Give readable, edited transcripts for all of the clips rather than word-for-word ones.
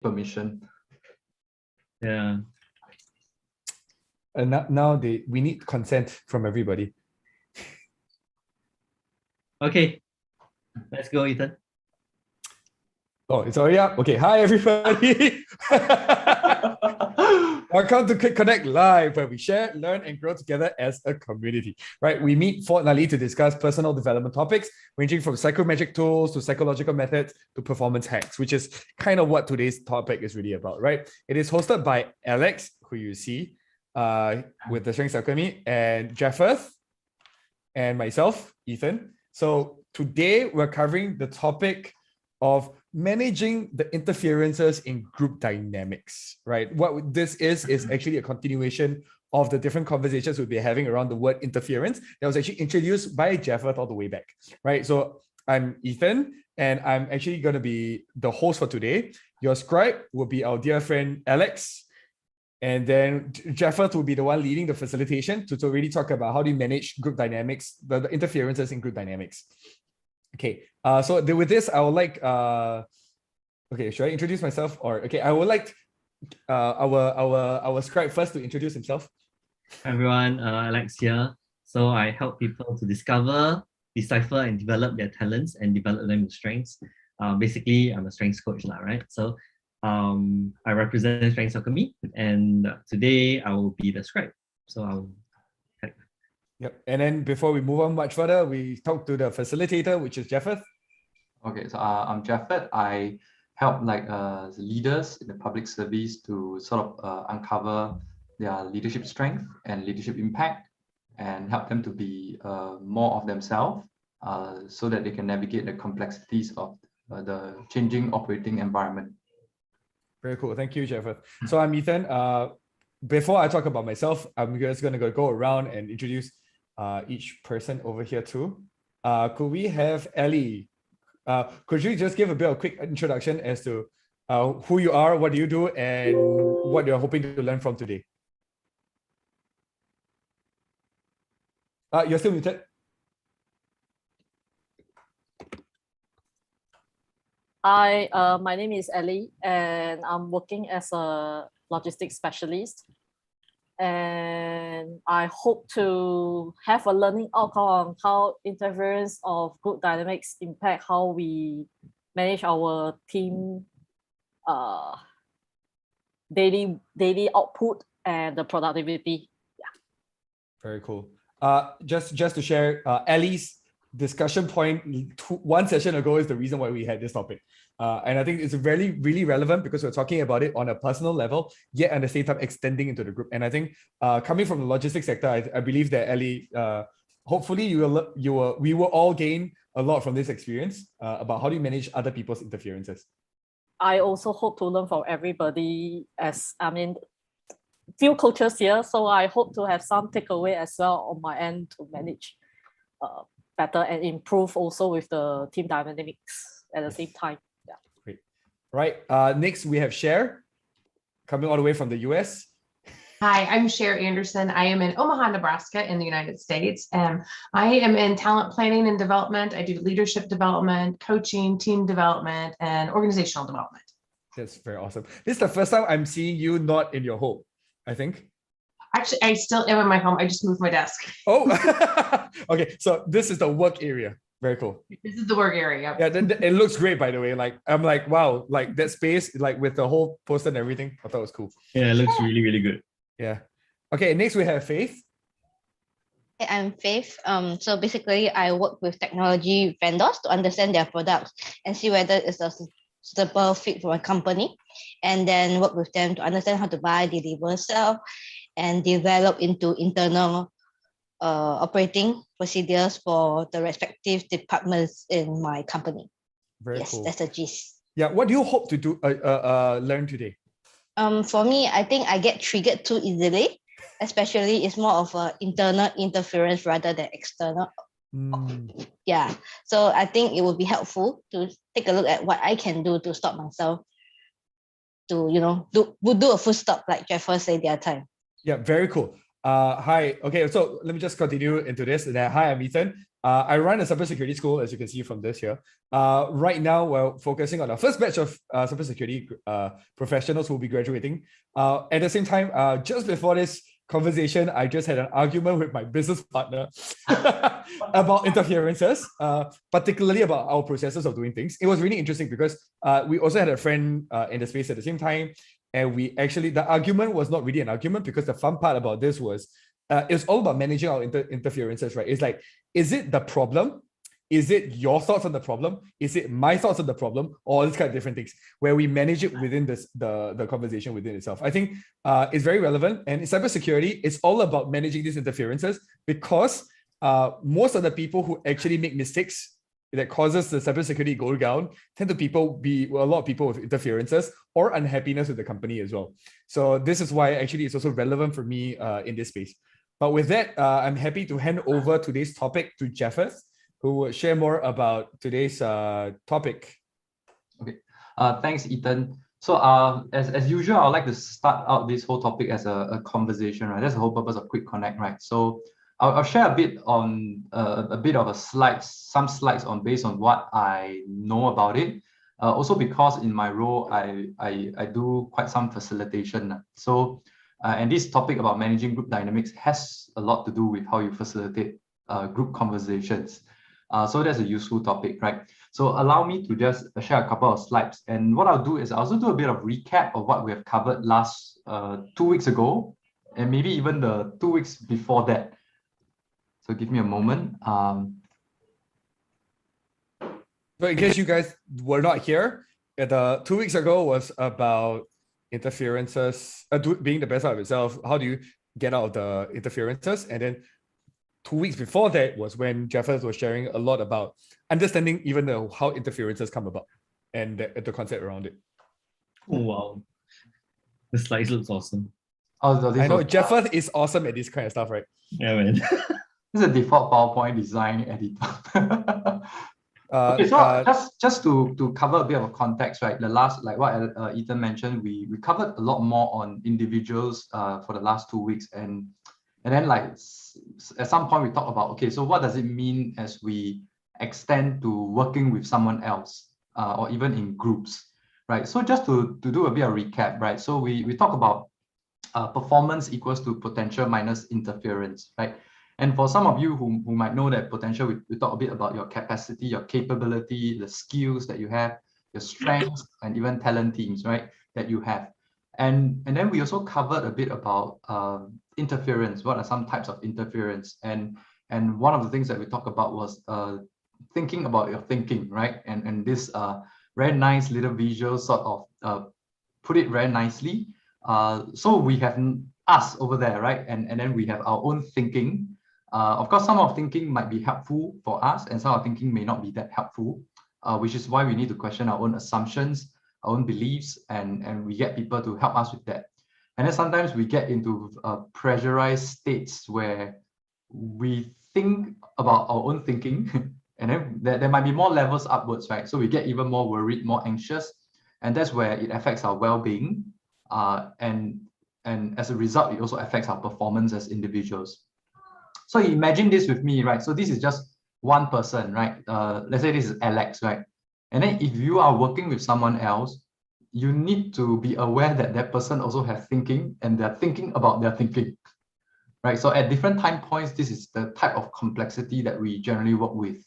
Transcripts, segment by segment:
permission. Yeah. And now we need consent from everybody. Okay, let's go, Ethan. Oh, it's already up. Okay, hi everybody. Welcome to Click Connect Live, where we share, learn, and grow together as a community. Right? We meet fortnightly to discuss personal development topics, ranging from psychometric tools to psychological methods to performance hacks, which is kind of what today's topic is really about, right? It is hosted by Alex, who you see with the Strengths Alchemy, and Jeffeth, and myself, Ethan. So today we're covering the topic of managing the interferences in group dynamics, right? What this is actually a continuation of the different conversations we'll be having around the word interference that was actually introduced by Jeffeth all the way back, right? So I'm Ethan, and I'm actually going to be the host for today. Your scribe will be our dear friend Alex, and then Jeffeth will be the one leading the facilitation to really talk about how do you manage group dynamics, the interferences in group dynamics. Okay, so with this, I would like, okay, should I introduce myself? Or, okay, I would like our scribe first to introduce himself. Hi everyone, Alex here. So I help people to discover, decipher, and develop their talents and develop them with strengths. Basically, I'm a strengths coach, right? So I represent Strengths Alchemy, and today I will be the scribe. So I'll Yep. And then before we move on much further, we talk to the facilitator, which is Jeffeth. Okay, so I'm Jeffeth. I help the leaders in the public service to sort of uncover their leadership strength and leadership impact, and help them to be more of themselves, so that they can navigate the complexities of the changing operating environment. Very cool. Thank you, Jeffeth. So I'm Ethan. Before I talk about myself, I'm just going to go around and introduce each person over here too. Could we have Ellie? Could you just give a bit of quick introduction as to who you are, what do you do, and what you're hoping to learn from today? You're still muted. Hi, my name is Ellie, and I'm working as a logistics specialist. And I hope to have a learning outcome on how interference of group dynamics impact how we manage our team daily output and the productivity. Yeah. Very cool. Just to share, Ellie's discussion point one session ago is the reason why we had this topic. And I think it's really relevant because we're talking about it on a personal level, yet at the same time extending into the group. And I think coming from the logistics sector, I believe that Ellie, hopefully we will all gain a lot from this experience about how do you manage other people's interferences. I also hope to learn from everybody, as I mean, few coaches here, so I hope to have some takeaway as well on my end to manage better and improve also with the team dynamics at the same time. Yeah. Great. Right. Next we have Cher, coming all the way from the US. Hi, I'm Cher Anderson. I am in Omaha, Nebraska in the United States. I am in talent planning and development. I do leadership development, coaching, team development, and organizational development. That's very awesome. This is the first time I'm seeing you not in your home, I think. Actually, I still am in my home. I just moved my desk. Oh, okay. So this is the work area. Very cool. This is the work area. Yeah, it looks great, by the way. Like, I'm like, wow, like that space, like with the whole poster and everything, I thought it was cool. Yeah, it looks really good. Yeah. Okay, next we have Faith. Hey, I'm Faith. So basically, I work with technology vendors to understand their products and see whether it's a suitable fit for a company, and then work with them to understand how to buy, deliver, sell, and develop into internal operating procedures for the respective departments in my company. Very cool. That's a gist. Yeah, what do you hope to do learn today? For me, I think I get triggered too easily, especially it's more of an internal interference rather than external. Yeah, so I think it would be helpful to take a look at what I can do to stop myself to, do a full stop like Jeffers said the other time. Yeah, very cool. Hi. Okay, so let me just continue into this. Hi, I'm Ethan. I run a cybersecurity school, as you can see from this here. Right now, we're focusing on our first batch of cybersecurity professionals who will be graduating. At the same time, just before this conversation, I just had an argument with my business partner about interferences, particularly about our processes of doing things. It was really interesting because we also had a friend in the space at the same time. And we actually, the argument was not really an argument because the fun part about this was it's all about managing our interferences, right? It's like, is it the problem? Is it your thoughts on the problem? Is it my thoughts on the problem? All these kind of different things where we manage it within the conversation within itself. I think it's very relevant. And in cybersecurity, it's all about managing these interferences because most of the people who actually make mistakes that causes the cybersecurity go down tend to be a lot of people with interferences or unhappiness with the company as well. So this is why actually it's also relevant for me in this space. But with that, I'm happy to hand over today's topic to Jeffeth, who will share more about today's topic. Okay, thanks, Ethan. So as usual, I'd like to start out this whole topic as a conversation, right? That's the whole purpose of Quick Connect, right? So I'll share a bit on some slides on based on what I know about it. Also because in my role, I do quite some facilitation. So and this topic about managing group dynamics has a lot to do with how you facilitate group conversations. So that's a useful topic, right? So allow me to just share a couple of slides. And what I'll do is I'll also do a bit of recap of what we have covered last 2 weeks ago, and maybe even the 2 weeks before that. So give me a moment. So in case you guys were not here, the 2 weeks ago was about interferences, being the best out of yourself. How do you get out of the interferences? And then 2 weeks before that was when Jeffers was sharing a lot about understanding even how interferences come about and the concept around it. Oh, wow. The slides looks awesome. Oh, I know Jeffers is awesome at this kind of stuff, right? Yeah, man. This is a default PowerPoint design editor. Okay, so just to cover a bit of a context, right? The last, like what Ethan mentioned, we covered a lot more on individuals for the last 2 weeks, and then like at some point we talked about, okay, so what does it mean as we extend to working with someone else or even in groups, right? So just to do a bit of recap, right? So we talk about performance equals to potential minus interference, right? And for some of you who might know that potential, we talk a bit about your capacity, your capability, the skills that you have, your strengths, and even talent teams, right, that you have. And then we also covered a bit about interference. What are some types of interference? And one of the things that we talked about was thinking about your thinking, right? And this very nice little visual sort of put it very nicely. So we have us over there, right? And then we have our own thinking. Of course, some of thinking might be helpful for us, and some of thinking may not be that helpful, which is why we need to question our own assumptions, our own beliefs, and we get people to help us with that. And then sometimes we get into pressurized states where we think about our own thinking, and then there might be more levels upwards, right? So we get even more worried, more anxious, and that's where it affects our well-being. And as a result, it also affects our performance as individuals. So imagine this with me, right? So this is just one person, right? Let's say this is Alex, right? And then if you are working with someone else, you need to be aware that that person also has thinking and they're thinking about their thinking, right? So at different time points, this is the type of complexity that we generally work with.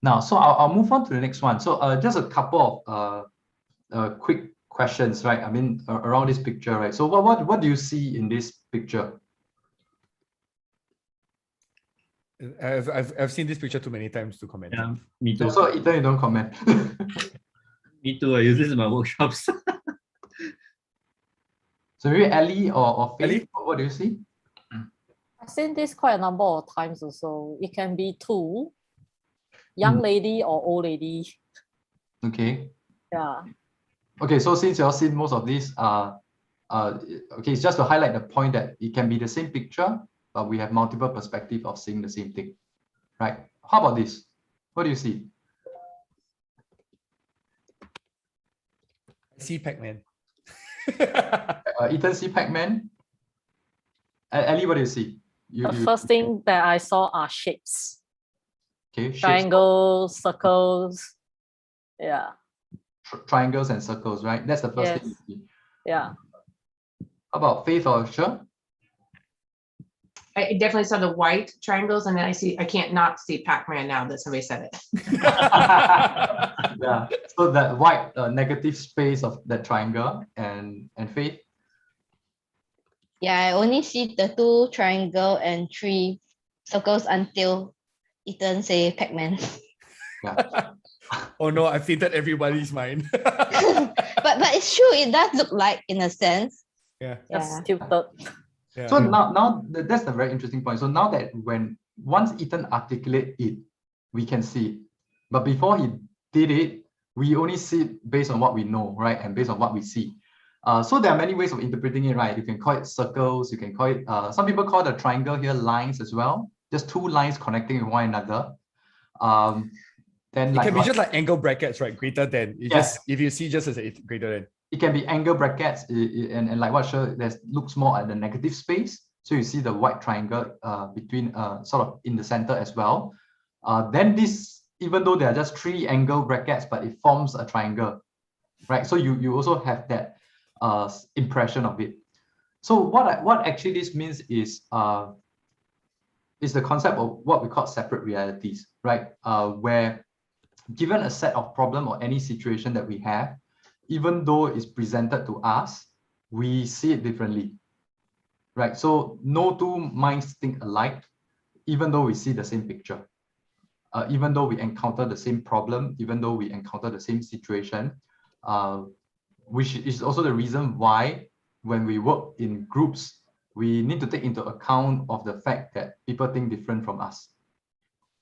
Now, so I'll move on to the next one. So just a couple of quick questions, right? I mean, around this picture, right? So what do you see in this picture? I've seen this picture too many times to comment. Yeah, me too. So Ethan, you don't comment. Me too. I use this in my workshops. So maybe Ellie or Faith, Ellie? what do you see? I've seen this quite a number of times also. It can be two, young lady or old lady. Okay. Yeah. Okay, so since you all seen most of these, okay, it's just to highlight the point that it can be the same picture, but we have multiple perspectives of seeing the same thing, right? How about this? What do you see? I see Pac-Man. Ethan see Pac-Man? Ellie, what do you see? The first thing that I saw are shapes. Okay, shapes, Triangles, circles. Yeah. triangles and circles, right? That's the first thing you see. Yeah. How about Faith or Sure? I definitely saw the white triangles, and then I can't not see Pac-Man now that somebody said it. Yeah. So that white negative space of that triangle and Faith. Yeah, I only see the 2 triangle and 3 circles until Ethan say Pac-Man. Yeah. Oh no, I fainted everybody's mind. but it's true, it does look like in a sense. Yeah. Just tilted. Yeah. So now that's a very interesting point. So now that once Ethan articulate it, we can see it. But before he did it, we only see it based on what we know, right? And based on what we see. So there are many ways of interpreting it, right? You can call it circles, you can call it, some people call the triangle here lines as well. Just 2 lines connecting with one another. Then it can be just like angle brackets, right? Greater than. Just if you see just as a greater than. It can be angle brackets, and like what Sure, looks more at the negative space. So you see the white triangle between sort of in the center as well. Then this, even though there are just 3 angle brackets, but it forms a triangle, right? So you also have that impression of it. So what actually this means is the concept of what we call separate realities, right? Where given a set of problem or any situation that we have, even though it's presented to us, we see it differently, right? So no 2 minds think alike, even though we see the same picture, even though we encounter the same problem, even though we encounter the same situation, which is also the reason why when we work in groups, we need to take into account of the fact that people think different from us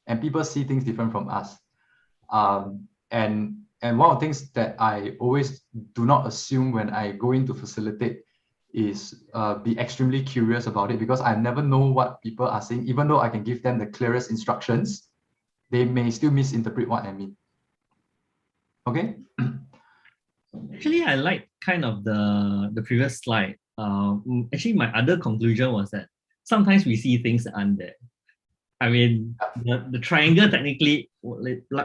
and people see things different from us. And one of the things that I always do not assume when I go in to facilitate is be extremely curious about it, because I never know what people are saying. Even though I can give them the clearest instructions, they may still misinterpret what I mean. Okay? Actually, I like kind of the previous slide. Actually, my other conclusion was that sometimes we see things that aren't there. I mean, the triangle technically,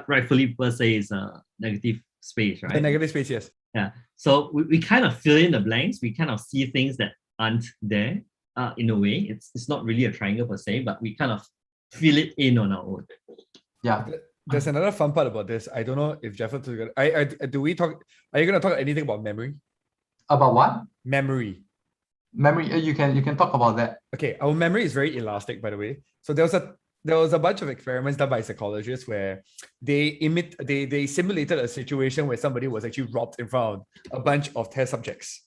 rightfully per se, is a negative space, right? The negative space, yes. Yeah. So we kind of fill in the blanks. We kind of see things that aren't there. In a way, it's not really a triangle per se, but we kind of fill it in on our own. Yeah. There's another fun part about this. I don't know if Jeff is going to. Are you going to talk anything about memory? About what? Memory. Memory. You can talk about that. Okay, our memory is very elastic, by the way. So there was a bunch of experiments done by psychologists where they simulated a situation where somebody was actually robbed in front of a bunch of test subjects.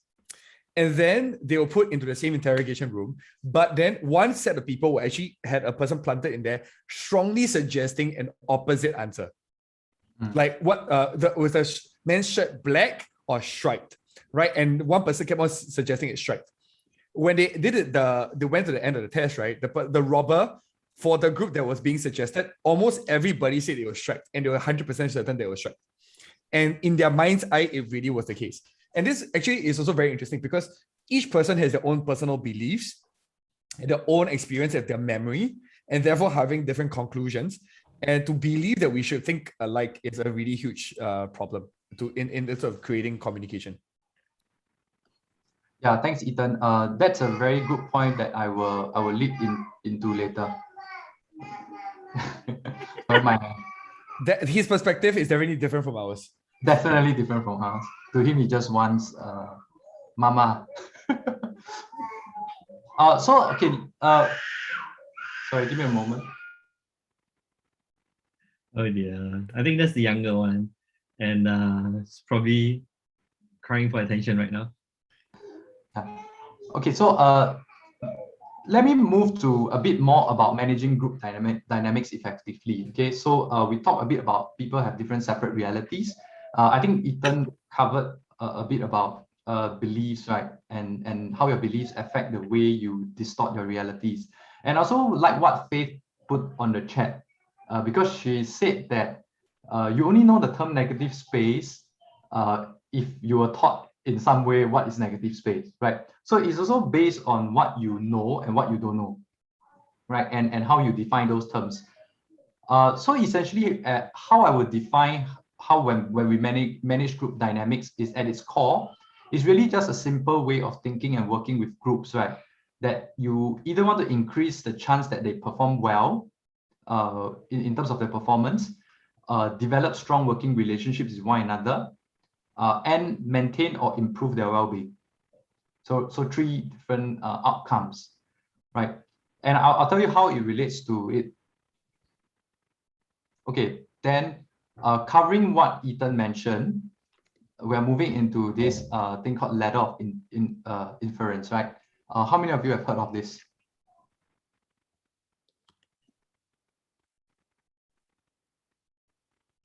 And then they were put into the same interrogation room. But then one set of people actually had a person planted in there strongly suggesting an opposite answer. Like was the man's shirt black or striped, right? And one person kept on suggesting it's striped. When they did it, they went to the end of the test, right? The robber, for the group that was being suggested, almost everybody said it was striped, and they were 100% certain that it was striped. And in their mind's eye, it really was the case. And this actually is also very interesting because each person has their own personal beliefs, their own experience, and their memory, and therefore having different conclusions. And to believe that we should think alike is a really huge problem in sort of creating communication. Yeah, thanks, Ethan. That's a very good point that I will lead into later. His perspective is definitely different from ours. Definitely different from ours. To him, he just wants mama. So okay. Sorry, give me a moment. Oh dear, I think that's the younger one, and it's probably crying for attention right now. Yeah. Okay, so let me move to a bit more about managing group dynamics effectively. Okay, so we talked a bit about people have different separate realities. I think Ethan covered a bit about beliefs, right? And how your beliefs affect the way you distort your realities. And also like what Faith put on the chat, because she said that you only know the term negative space if you were taught in some way what is negative space, right? So it's also based on what you know and what you don't know, right? And how you define those terms. So essentially, how I would define how when we manage group dynamics is at its core, is really just a simple way of thinking and working with groups, right? That you either want to increase the chance that they perform well in terms of their performance, develop strong working relationships with one another, and maintain or improve their well-being. So three different outcomes, right? And I'll tell you how it relates to it. Okay, then covering what Ethan mentioned, we're moving into this thing called Letter of Inference, right? How many of you have heard of this?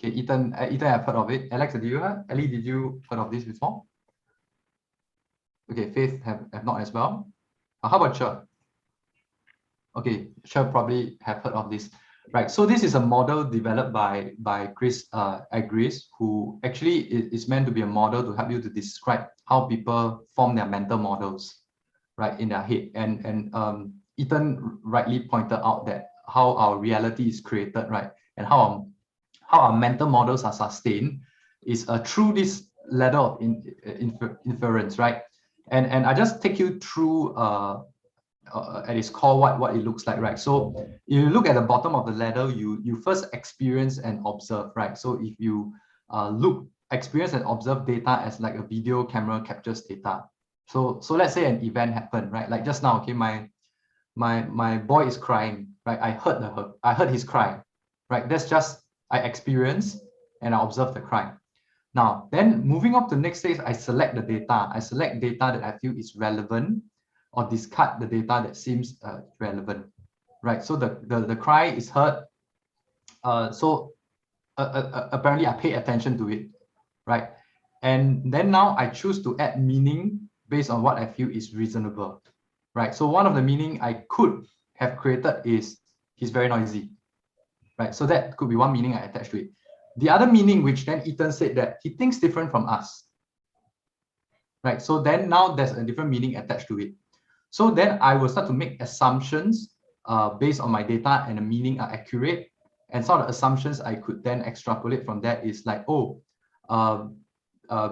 Okay, Ethan, I've heard of it. Alex, did you heard? Ellie, did you heard of this before? Okay, Faith have not as well. How about Cher? Okay, Cher probably have heard of this. Right, so this is a model developed by Chris Agris, who actually is meant to be a model to help you to describe how people form their mental models, right, in their head. And Ethan rightly pointed out that how our reality is created, right, and how our mental models are sustained is through this ladder of inference, right? And I just take you through at its core what it looks like, right? So if you look at the bottom of the ladder, you first experience and observe, right? So if you experience and observe data as like a video camera captures data. So let's say an event happened, right? Like just now, okay, my boy is crying, right? I heard his cry, right? That's just I experience and I observe the cry. Now, then moving up to the next stage, I select the data. I select data that I feel is relevant, or discard the data that seems relevant, right? So the cry is heard. So apparently I pay attention to it, right? And then now I choose to add meaning based on what I feel is reasonable, right? So one of the meaning I could have created is he's very noisy, right? So that could be one meaning I attach to it. The other meaning, which then Ethan said that he thinks different from us, right? So then now there's a different meaning attached to it. So then I will start to make assumptions based on my data and the meaning are accurate. And some of the assumptions I could then extrapolate from that is like, oh,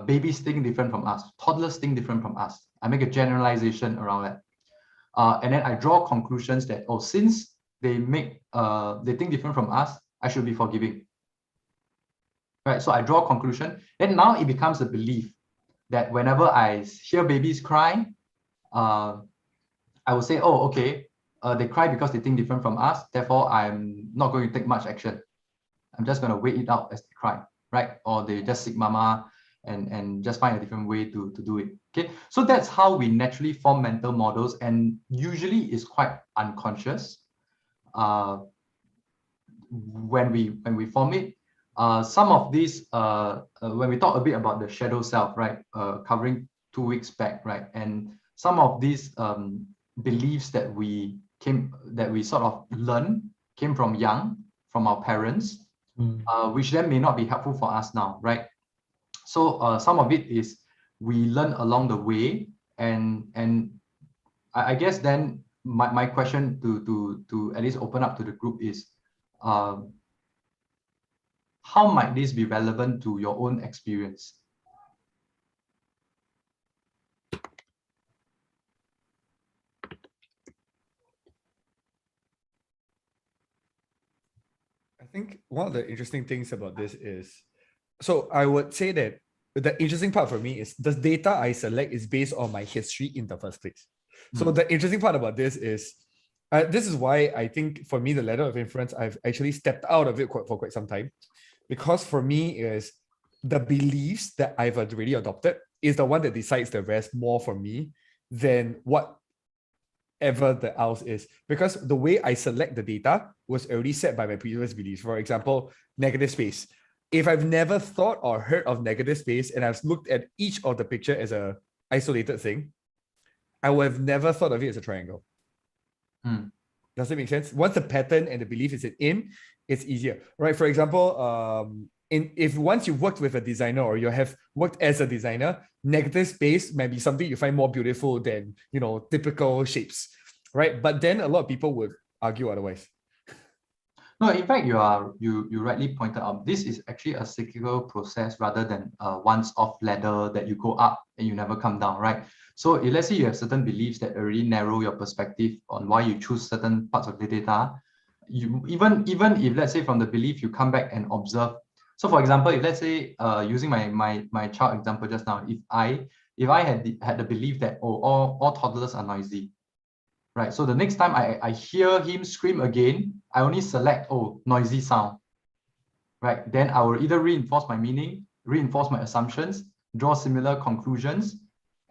babies think different from us, toddlers think different from us. I make a generalization around that. And then I draw conclusions that, oh, since they think different from us, I should be forgiving. Right, so I draw a conclusion. Then now it becomes a belief that whenever I hear babies cry, I will say, oh, okay, they cry because they think different from us. Therefore, I'm not going to take much action. I'm just going to wait it out as they cry, right? Or they just seek mama and just find a different way to do it. Okay, so that's how we naturally form mental models, and usually is quite unconscious when we form it. Some of these, when we talk a bit about the shadow self, right, covering 2 weeks back, right, and some of these beliefs that we sort of learn came from young, from our parents, which then may not be helpful for us now, right? So some of it is we learn along the way, and I guess then my question to at least open up to the group is, how might this be relevant to your own experience? I think one of the interesting things about this is, so I would say that the interesting part for me is the data I select is based on my history in the first place. So the interesting part about this is why I think for me, the Letter of Inference, I've actually stepped out of it for quite some time, because for me is the beliefs that I've already adopted is the one that decides the rest more for me than whatever the else is, because the way I select the data was already set by my previous beliefs. For example, negative space. If I've never thought or heard of negative space and I've looked at each of the picture as a isolated thing, I would have never thought of it as a triangle. Does it make sense? Once the pattern and the belief is in, it's easier, right? For example, if once you've worked with a designer or you have worked as a designer, negative space may be something you find more beautiful than, typical shapes, right? But then a lot of people would argue otherwise. No, in fact, you rightly pointed out, this is actually a cyclical process rather than a once-off ladder that you go up and you never come down, right? So if let's say you have certain beliefs that already narrow your perspective on why you choose certain parts of the data, you even if let's say from the belief you come back and observe. So for example, if let's say using my child example just now, if I had the belief that all toddlers are noisy, right? So the next time I hear him scream again, I only select, noisy sound, right? Then I will either reinforce my meaning, reinforce my assumptions, draw similar conclusions,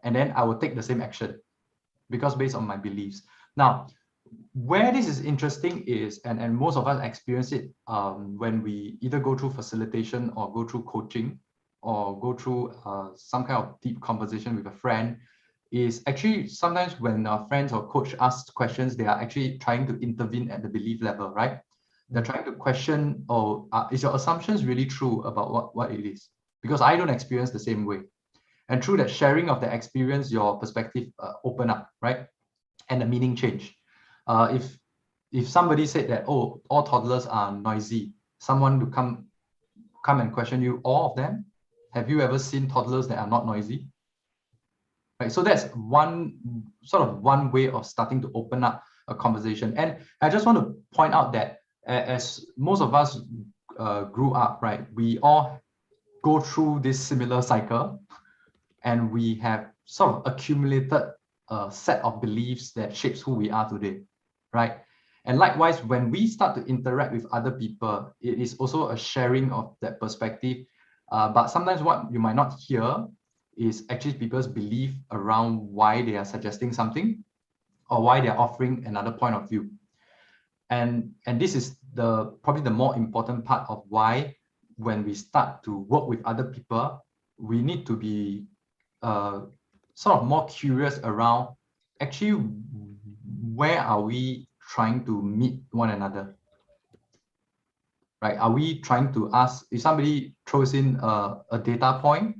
and then I will take the same action because based on my beliefs. Now, where this is interesting is, and most of us experience it when we either go through facilitation or go through coaching or go through some kind of deep conversation with a friend, is actually sometimes when our friends or coach ask questions, they are actually trying to intervene at the belief level, right? They're trying to question, is your assumptions really true about what it is? Because I don't experience the same way. And through that sharing of the experience, your perspective open up, right? And the meaning change. If somebody said that, all toddlers are noisy, someone to come and question you, all of them? Have you ever seen toddlers that are not noisy? Right, so that's one way of starting to open up a conversation. And I just want to point out that as most of us grew up, right, we all go through this similar cycle, and we have sort of accumulated a set of beliefs that shapes who we are today, right? And likewise, when we start to interact with other people, it is also a sharing of that perspective. But sometimes what you might not hear is actually people's belief around why they are suggesting something or why they're offering another point of view. And this is probably the more important part of why when we start to work with other people, we need to be sort of more curious around actually where are we trying to meet one another, right? Are we trying to ask, if somebody throws in a data point,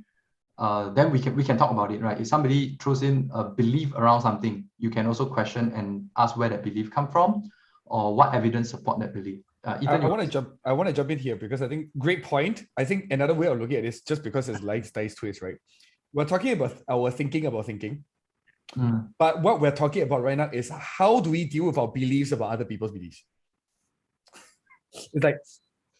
then we can talk about it, right? If somebody throws in a belief around something, you can also question and ask where that belief come from or what evidence support that belief. I want to jump in here because I think great point. I think another way of looking at this, just because it's like dice twist, right? We're talking about our thinking about thinking. But what we're talking about right now is how do we deal with our beliefs about other people's beliefs? It's like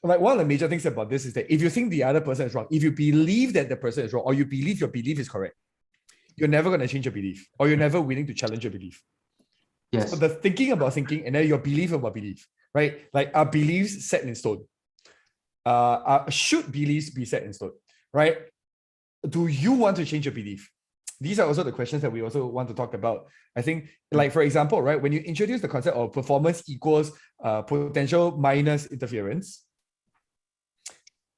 one of the major things about this is that if you think the other person is wrong, if you believe that the person is wrong, or you believe your belief is correct, you're never going to change your belief, or you're never willing to challenge your belief. Yes. So the thinking about thinking and then your belief about belief, right? Like, are beliefs set in stone? Should beliefs be set in stone, right? Do you want to change your belief? These are also the questions that we also want to talk about. I think, like, for example, right, when you introduce the concept of performance equals potential minus interference,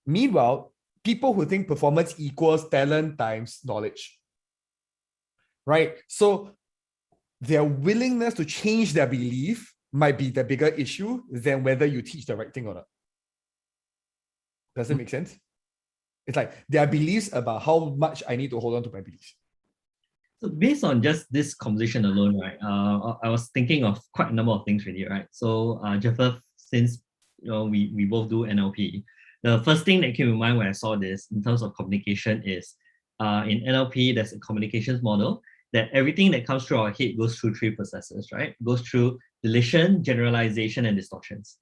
meanwhile, people who think performance equals talent times knowledge, right? So their willingness to change their belief might be the bigger issue than whether you teach the right thing or not. Does it make sense? It's like their beliefs about how much I need to hold on to my beliefs. So based on just this conversation alone, right, I was thinking of quite a number of things really, right? So Jeffrey, since we both do NLP, the first thing that came to mind when I saw this in terms of communication is in NLP, there's a communications model that everything that comes through our head goes through 3 processes, right? It goes through deletion, generalization, and distortions.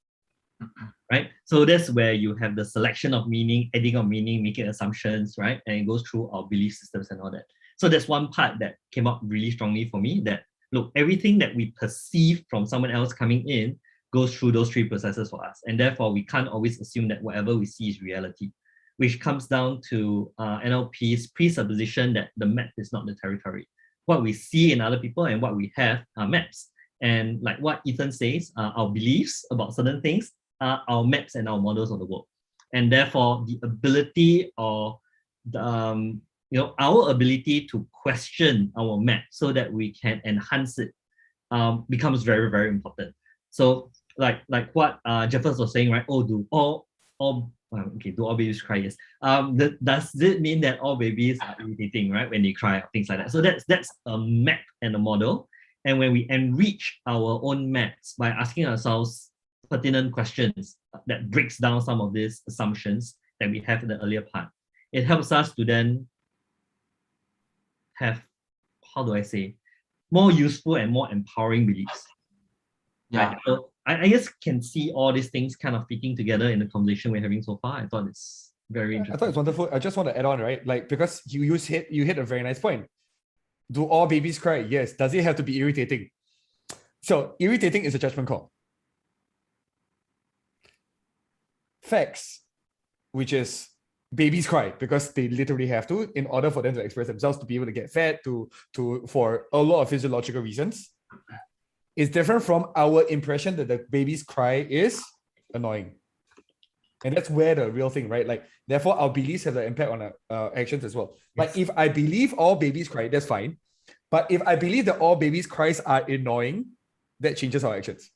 Right? So that's where you have the selection of meaning, adding of meaning, making assumptions, right? And it goes through our belief systems and all that. So that's one part that came up really strongly for me, that look, everything that we perceive from someone else coming in goes through those 3 processes for us. And therefore, we can't always assume that whatever we see is reality, which comes down to NLP's presupposition that the map is not the territory. What we see in other people and what we have are maps. And like what Ethan says, our beliefs about certain things are our maps and our models of the world. And therefore, the ability or our ability to question our map so that we can enhance it becomes very, very important. So like what Jeffers was saying, right? Do all Okay, do all babies cry? Yes. Does it mean that all babies are irritating, right, when they cry or things like that? So that's a map and a model. And when we enrich our own maps by asking ourselves pertinent questions that breaks down some of these assumptions that we have in the earlier part, it helps us to then have, how do I say, more useful and more empowering beliefs. Yeah. Right? So I just can see all these things kind of fitting together in the conversation we're having so far. I thought it's very interesting. I thought it's wonderful. I just want to add on, right? Like, because you hit a very nice point. Do all babies cry? Yes. Does it have to be irritating? So irritating is a judgment call. Facts, which is babies cry because they literally have to in order for them to express themselves, to be able to get fed, to for a lot of physiological reasons, is different from our impression that the baby's cry is annoying. And that's where the real thing, right? Like, therefore, our beliefs have an impact on our actions as well. Yes. Like, if I believe all babies cry, that's fine. But if I believe that all babies' cries are annoying, that changes our actions.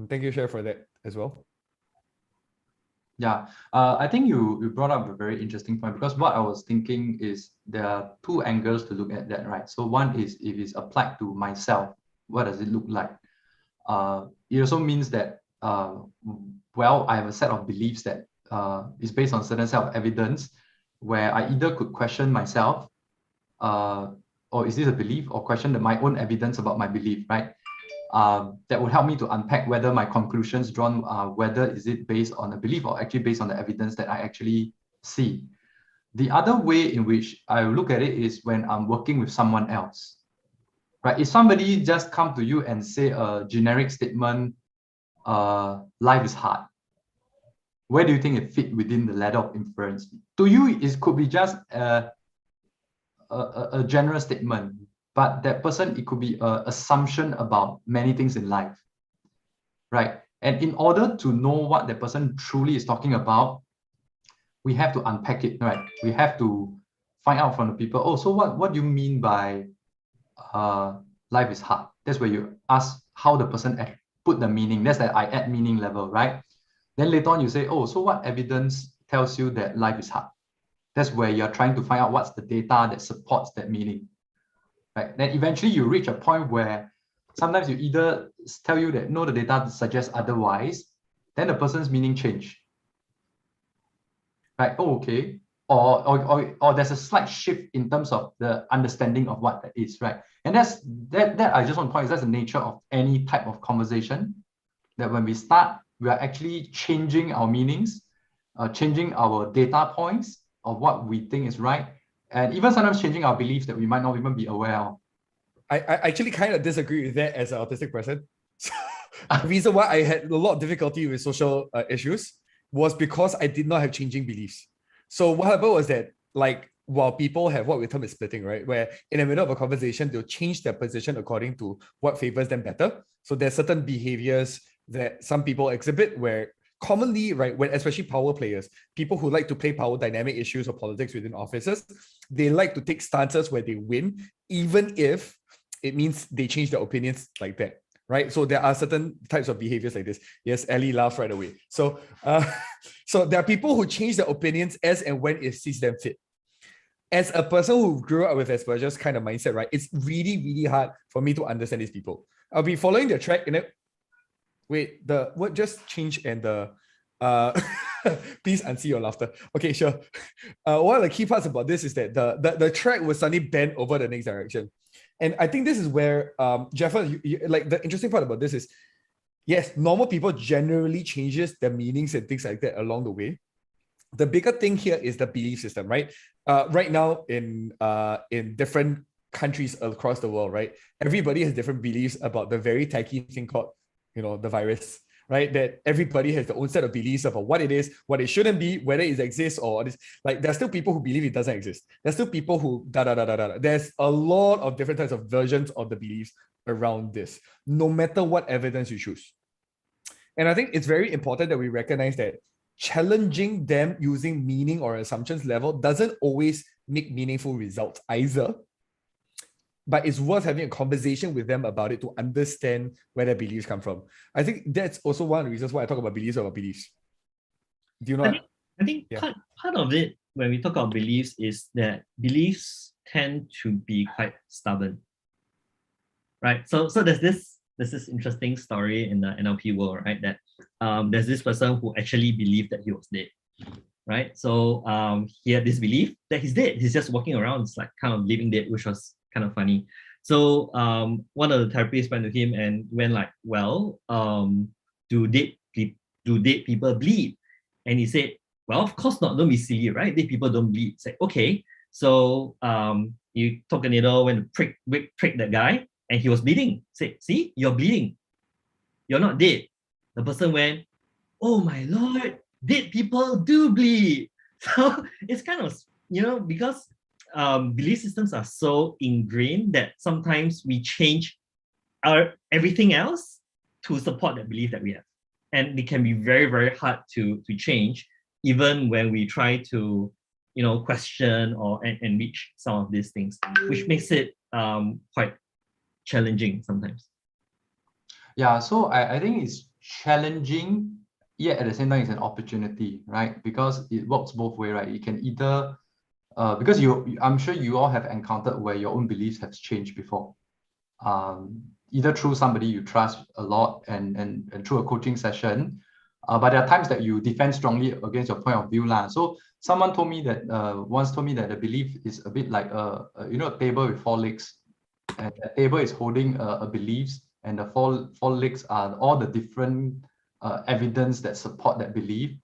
Thank you, Cher, for that as well. Yeah, I think you brought up a very interesting point, because what I was thinking is there are two angles to look at that, right? So one is, if it's applied to myself, what does it look like? It also means that, well, I have a set of beliefs that is based on certain set of evidence, where I either could question myself, or is this a belief, or question my own evidence about my belief, right? That would help me to unpack whether my conclusions drawn, whether is it based on a belief or actually based on the evidence that I actually see. The other way in which I look at it is when I'm working with someone else, right? If somebody just come to you and say a generic statement, life is hard, where do you think it fit within the letter of inference? To you, it could be just a general statement, but that person, it could be an assumption about many things in life, right? And in order to know what the person truly is talking about, we have to unpack it, right? We have to find out from the people, oh, so what do you mean by life is hard? That's where you ask how the person put the meaning. That's that I add meaning level, right? Then later on you say, oh, so what evidence tells you that life is hard? That's where you're trying to find out what's the data that supports that meaning, right? Then eventually you reach a point where sometimes you either tell you that no, the data suggests otherwise, then the person's meaning change, right? Oh, okay. Or there's a slight shift in terms of the understanding of what that is, right? And that I just want to point is that's the nature of any type of conversation, that when we start, we are actually changing our meanings, changing our data points of what we think is right, and even sometimes changing our beliefs that we might not even be aware of. I actually kind of disagree with that as an autistic person. So the reason why I had a lot of difficulty with social issues was because I did not have changing beliefs. So what happened was that, like, while people have what we term as splitting, right, where in the middle of a conversation, they'll change their position according to what favors them better. So there's certain behaviors that some people exhibit where commonly, right, when especially power players, people who like to play power dynamic issues or politics within offices, they like to take stances where they win, even if it means they change their opinions like that, right? So there are certain types of behaviors like this. Yes, Ellie laughed right away. So, so there are people who change their opinions as and when it sees them fit. As a person who grew up with Asperger's kind of mindset, right, it's really, really hard for me to understand these people. I'll be following their track and then, wait, the word just changed and the, please unsee your laughter. Okay, sure. One of the key parts about this is that the track will suddenly bend over the next direction. And I think this is where, Jeffer, like the interesting part about this is, yes, normal people generally changes their meanings and things like that along the way. The bigger thing here is the belief system, right? Right now in different countries across the world, right? Everybody has different beliefs about the very tacky thing called, the virus, right? That everybody has their own set of beliefs about what it is, what it shouldn't be, whether it exists or this. Like, there's still people who believe it doesn't exist. There's still people who There's a lot of different types of versions of the beliefs around this, no matter what evidence you choose. And I think it's very important that we recognize that challenging them using meaning or assumptions level doesn't always make meaningful results either. but it's worth having a conversation with them about it to understand where their beliefs come from. I think that's also one of the reasons why I talk about beliefs. Do you know? I think Yeah. part of it when we talk about beliefs is that beliefs tend to be quite stubborn, right? So there's this interesting story in the NLP world, right? That there's this person who actually believed that he was dead, right? So he had this belief that he's dead. He's just walking around, it's like kind of living dead, which was kind of funny. So one of the therapists went to him and went like, well, do dead people bleed? And he said, well, of course not. Don't be silly, right? Dead people don't bleed. It's like, okay. So you took a needle, went to prick that guy, and he was bleeding. Say, see, you're bleeding. You're not dead. The person went, oh my Lord, dead people do bleed. So it's kind of, because belief systems are so ingrained that sometimes we change everything else to support that belief that we have. And it can be very, very hard to change, even when we try to, question or enrich some of these things, which makes it quite challenging sometimes. Yeah, so I think it's challenging, yet at the same time it's an opportunity, right? Because it works both ways, right? You can either, because I'm sure you all have encountered where your own beliefs have changed before. Either through somebody you trust a lot and through a coaching session, but there are times that you defend strongly against your point of view lah. So someone told me that once told me that the belief is a bit like a table with four legs, and the table is holding a beliefs, and the four legs are all the different evidence that support that belief.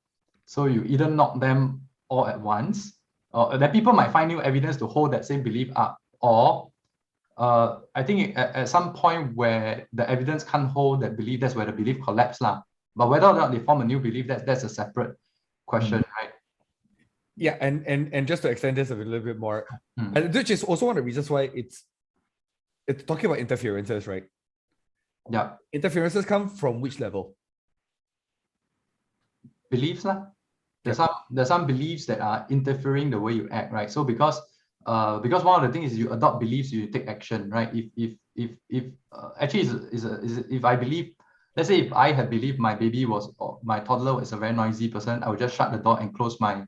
So you either knock them all at once, or that people might find new evidence to hold that same belief up, or I think at some point where the evidence can't hold that belief, that's where the belief collapses lah. But whether or not they form a new belief, that's a separate question, right? Yeah, and just to extend this a little bit more, which is also one of the reasons why it's talking about interferences, right? Yeah. Interferences come from which level? Beliefs lah. There's some beliefs that are interfering the way you act, right? So because one of the things is you adopt beliefs, you take action, right? If I believe, let's say if I had believed my my toddler was a very noisy person, I would just shut the door and close my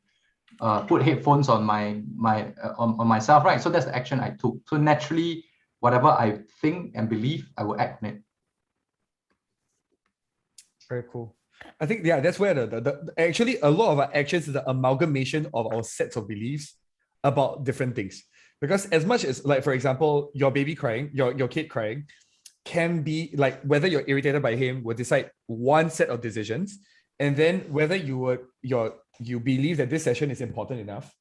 put headphones on on myself, right? So that's the action I took. So naturally, whatever I think and believe, I will act on it. Very cool. I think that's where actually a lot of our actions is the amalgamation of our sets of beliefs about different things. Because as much as, like, for example, your baby crying, your kid crying, can be like whether you're irritated by him will decide one set of decisions, and then whether you believe that this session is important enough,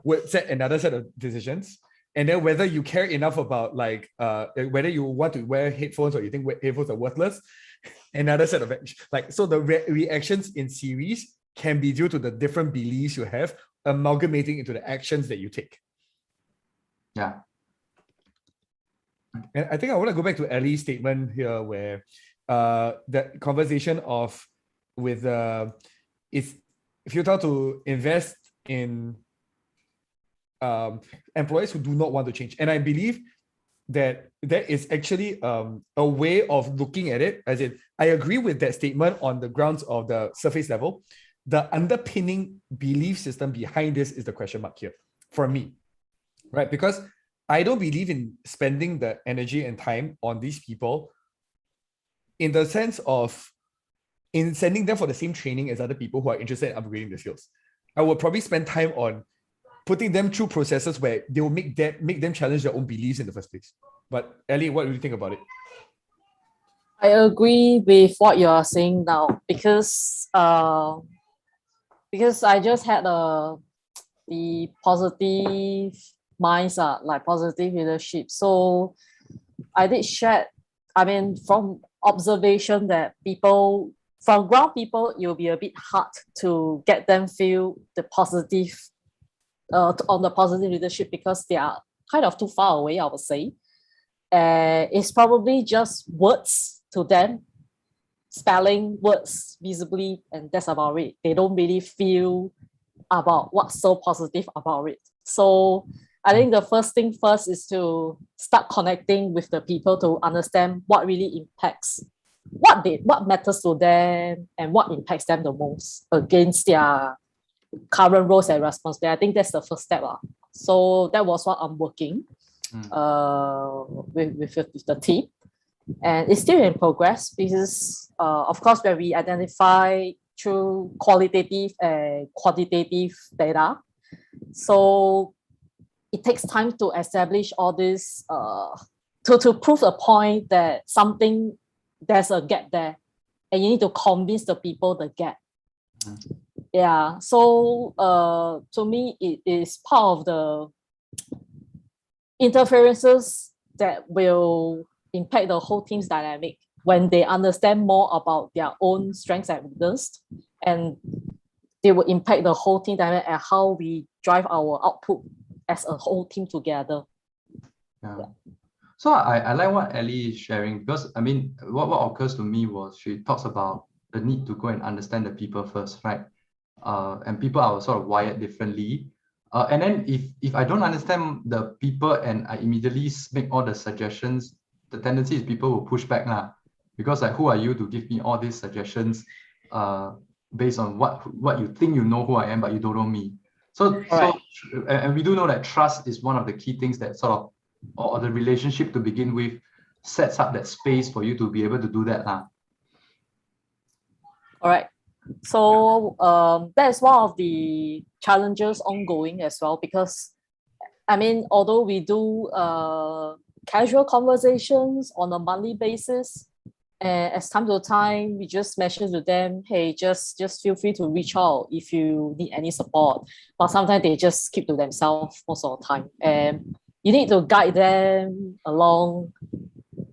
would set another set of decisions. And then whether you care enough about whether you want to wear headphones or you think headphones are worthless, another set of so the reactions in series can be due to the different beliefs you have amalgamating into the actions that you take. Yeah. And I think I want to go back to Ellie's statement here, where that conversation if you try to invest in employees who do not want to change. And I believe that there is actually a way of looking at it, as in, I agree with that statement on the grounds of the surface level. The underpinning belief system behind this is the question mark here for me, right? Because I don't believe in spending the energy and time on these people in the sense of in sending them for the same training as other people who are interested in upgrading their skills. I would probably spend time on putting them through processes where they will make them challenge their own beliefs in the first place. But Ellie, what do you think about it? I agree with what you are saying now, because I just had the positive mindset, like positive leadership. So I did share, from observation that from ground people, it will be a bit hard to get them feel the positive on the positive leadership, because they are kind of too far away, I would say. It's probably just words to them, spelling words visibly, and that's about it. They don't really feel about what's so positive about it. So I think the first thing first is to start connecting with the people to understand what really impacts, what matters to them and what impacts them the most against their current roles and responsibilities. I think that's the first step. So that was what I'm working with the team. And it's still in progress because, of course, when we identify through qualitative and quantitative data, so it takes time to establish all this, to prove a point that there's a gap there, and you need to convince the people the gap. Yeah, so to me, it is part of the interferences that will impact the whole team's dynamic when they understand more about their own strengths and weaknesses, and they will impact the whole team dynamic and how we drive our output as a whole team together. Yeah. So I like what Ellie is sharing, because I mean, what occurs to me was she talks about the need to go and understand the people first, right? And people are sort of wired differently. And then if I don't understand the people and I immediately make all the suggestions, the tendency is people will push back now, because like, who are you to give me all these suggestions based on what you think you know who I am, but you don't know me. And we do know that trust is one of the key things that sort of, or the relationship to begin with, sets up that space for you to be able to do that. All right. So that's one of the challenges ongoing as well, because I mean, although we do casual conversations on a monthly basis, and as time to time, we just mention to them, hey, just feel free to reach out if you need any support. But sometimes they just keep to themselves most of the time. And you need to guide them along.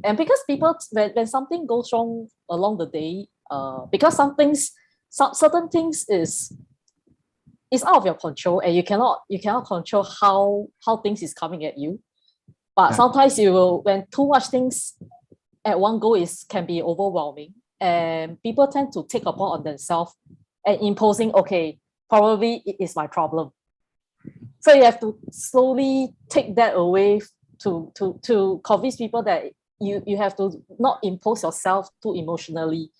And because people, when something goes wrong along the day, because certain things is out of your control, and you cannot control how things is coming at you. But sometimes you will, when too much things at one go can be overwhelming, and people tend to take upon on themselves and imposing, okay, probably it is my problem. So you have to slowly take that away to convince people that you have to not impose yourself too emotionally.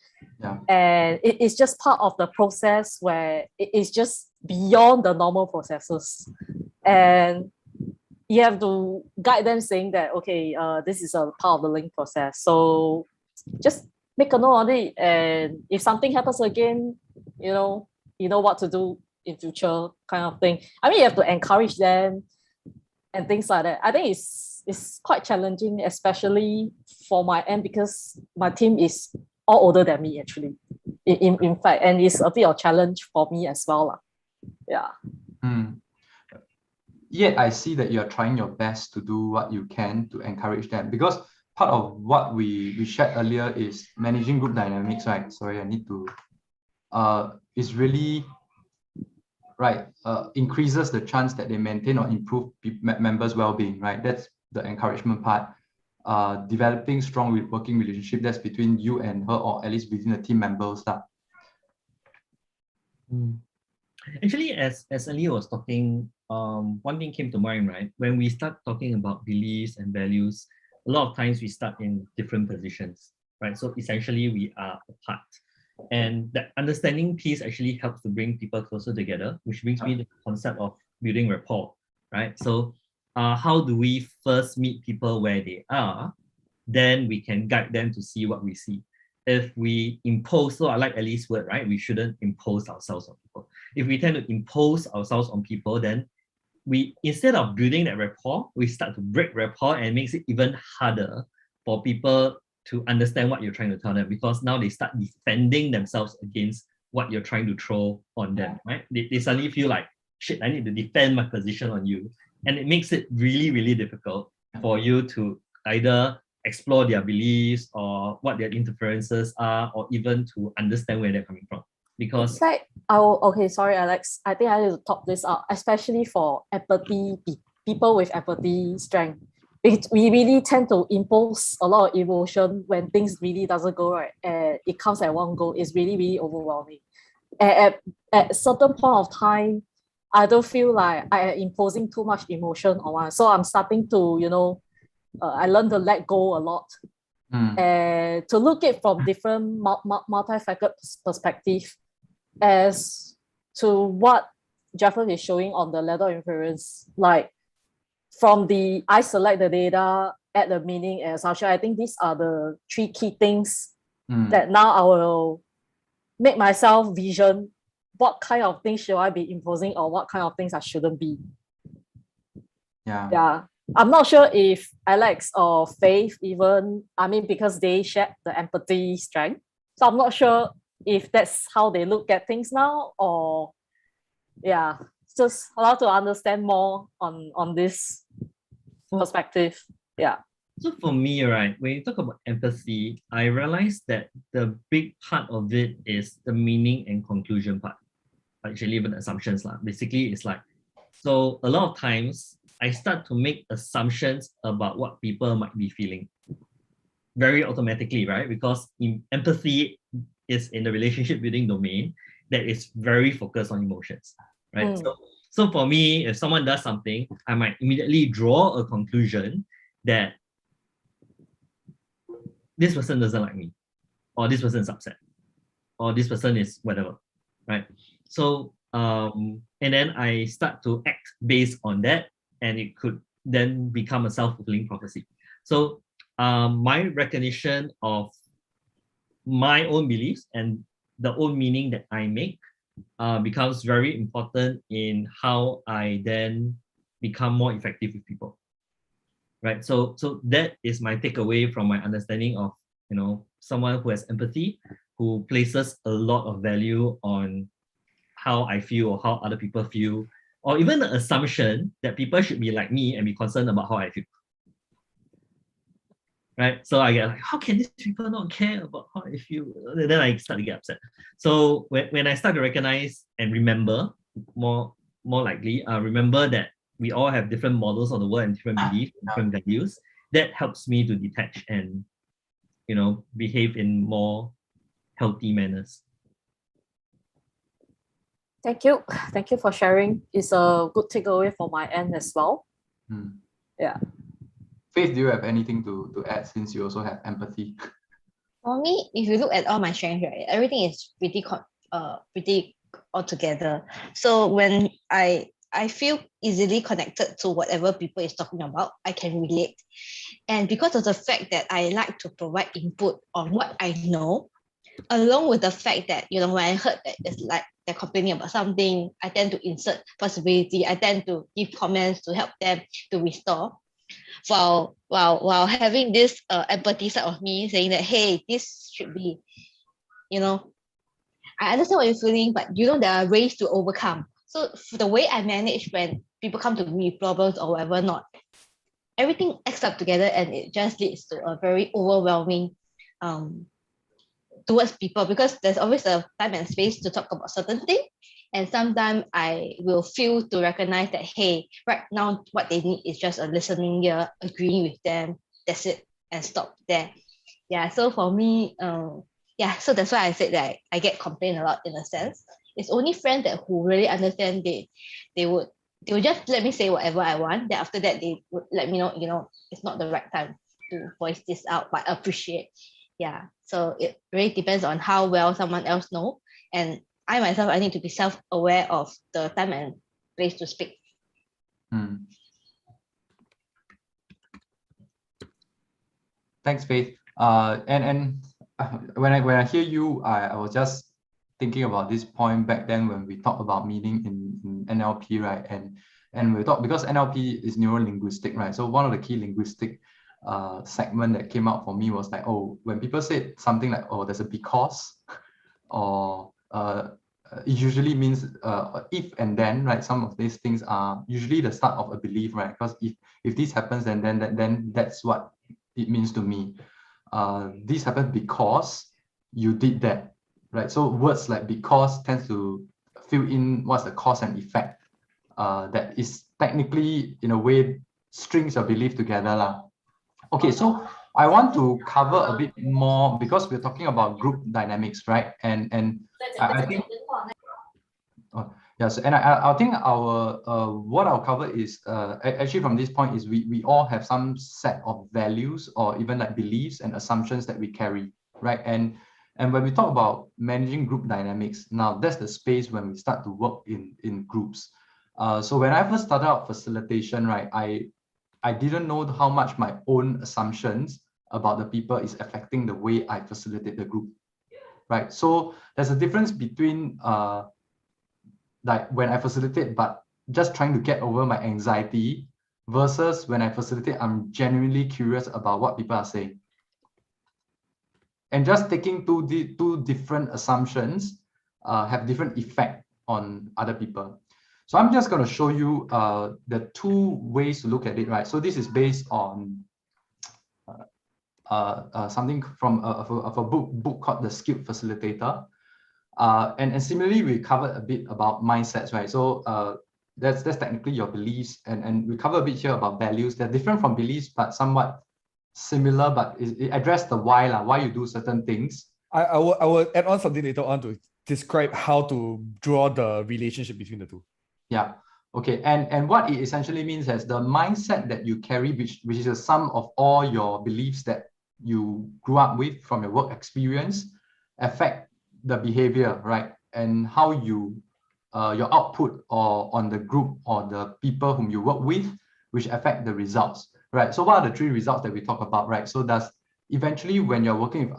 Yeah. And it's just part of the process where it is just beyond the normal processes. And you have to guide them saying that, okay, this is a part of the link process. So just make a note of it. And if something happens again, you know what to do in future, kind of thing. I mean, you have to encourage them and things like that. I think it's quite challenging, especially for my end, because my team is all older than me, actually, in fact, and it's a bit of a challenge for me as well. Yeah. Yet I see that you're trying your best to do what you can to encourage them, because part of what we shared earlier is managing group dynamics, right? Sorry, I need to, is really, right, increases the chance that they maintain or improve members' well-being, right? That's the encouragement part. Developing strong working relationship that's between you and her, or at least between the team members. Actually, as Ali was talking, one thing came to mind, right? When we start talking about beliefs and values, a lot of times we start in different positions, right? So essentially we are apart. And that understanding piece actually helps to bring people closer together, which brings me to the concept of building rapport, right? So how do we first meet people where they are? Then we can guide them to see what we see. If we impose, so I like Ellie's word, right? We shouldn't impose ourselves on people. If we tend to impose ourselves on people, then we, instead of building that rapport, we start to break rapport, and it makes it even harder for people to understand what you're trying to tell them, because now they start defending themselves against what you're trying to throw on them, right? They suddenly feel like, shit, I need to defend my position on you. And it makes it really, really difficult for you to either explore their beliefs or what their interferences are, or even to understand where they're coming from. Because it's like, okay, sorry, Alex. I think I need to talk this out, especially for empathy, people with empathy strength. We really tend to impose a lot of emotion when things really doesn't go right, and it comes at one go. It's really, really overwhelming. At a certain point of time, I don't feel like I am imposing too much emotion on one. So I'm starting to, I learned to let go a lot and to look at from different multi-factor perspective as to what Jeffrey is showing on the letter of inference. Like from the, I select the data, add the meaning and assumption. I think these are the three key things that now I will make myself vision what kind of things should I be imposing or what kind of things I shouldn't be. Yeah. I'm not sure if Alex or Faith even, because they share the empathy strength. So I'm not sure if that's how they look at things now, or just allow to understand more on this perspective. Yeah. So for me, right, when you talk about empathy, I realized that the big part of it is the meaning and conclusion part. Actually, even assumptions. Basically, it's like, so a lot of times I start to make assumptions about what people might be feeling very automatically, right? Because empathy is in the relationship building domain that is very focused on emotions, right? So for me, if someone does something, I might immediately draw a conclusion that this person doesn't like me, or this person is upset, or this person is whatever, right? So, and then I start to act based on that, and it could then become a self-fulfilling prophecy. So my recognition of my own beliefs and the own meaning that I make becomes very important in how I then become more effective with people. Right. So that is my takeaway from my understanding of, someone who has empathy, who places a lot of value on how I feel or how other people feel, or even the assumption that people should be like me and be concerned about how I feel. Right. So I get like, how can these people not care about how I feel? And then I start to get upset. So when I start to recognize and remember, more likely, remember that we all have different models of the world and different beliefs, different values, that helps me to detach and, behave in more healthy manners. Thank you. Thank you for sharing. It's a good takeaway for my end as well. Yeah. Faith, do you have anything to add since you also have empathy? For me, if you look at all my strengths, right, everything is pretty all together. So when I feel easily connected to whatever people is talking about, I can relate. And because of the fact that I like to provide input on what I know, along with the fact that, when I heard that it's like they're complaining about something, I tend to insert possibility. I tend to give comments to help them to restore. While having this empathy side of me saying that, hey, this should be, I understand what you're feeling, but there are ways to overcome. So the way I manage when people come to me with problems or whatever not, everything adds up together and it just leads to a very overwhelming towards people, because there's always a time and space to talk about certain things. And sometimes I will feel to recognize that, hey, right now what they need is just a listening ear, agreeing with them. That's it, and stop there. Yeah. So for me, so that's why I said that I get complained a lot in a sense. It's only friends that who really understand they would just let me say whatever I want. Then after that they would let me know, it's not the right time to voice this out, but appreciate. Yeah. So it really depends on how well someone else know. And I myself, I need to be self-aware of the time and place to speak. Thanks, Faith. And when I hear you, I was just thinking about this point back then when we talked about meaning in NLP, right? And we talked, because NLP is neuro-linguistic, right? So one of the key linguistic segment that came out for me was like, when people say something like, there's a because, or it usually means if and then, right? Some of these things are usually the start of a belief, right? Because if this happens, then that's what it means to me. This happened because you did that, right? So words like because tends to fill in what's the cause and effect. That is technically, in a way, strings your belief together lah. Okay, so I want to cover a bit more because we're talking about group dynamics, right? And I think Yes, and I think our what I'll cover is actually from this point is we all have some set of values or even like beliefs and assumptions that we carry, right? And when we talk about managing group dynamics, now that's the space when we start to work in groups. So when I first started out facilitation, right, I didn't know how much my own assumptions about the people is affecting the way I facilitate the group, right? So there's a difference between like when I facilitate, but just trying to get over my anxiety versus when I facilitate, I'm genuinely curious about what people are saying. And just taking two different assumptions have different effect on other people. So I'm just going to show you the two ways to look at it, right? So this is based on something from a book called The Skilled Facilitator. And similarly, we covered a bit about mindsets, right? So that's technically your beliefs, and we cover a bit here about values. They're different from beliefs, but somewhat similar, but it address the why you do certain things. I will add on something later on to describe how to draw the relationship between the two. Yeah. Okay. And what it essentially means is the mindset that you carry, which is a sum of all your beliefs that you grew up with from your work experience, affect the behavior, right? And how you your output or on the group or the people whom you work with, which affect the results, right? So what are the three results that we talk about, right? So eventually when you're working with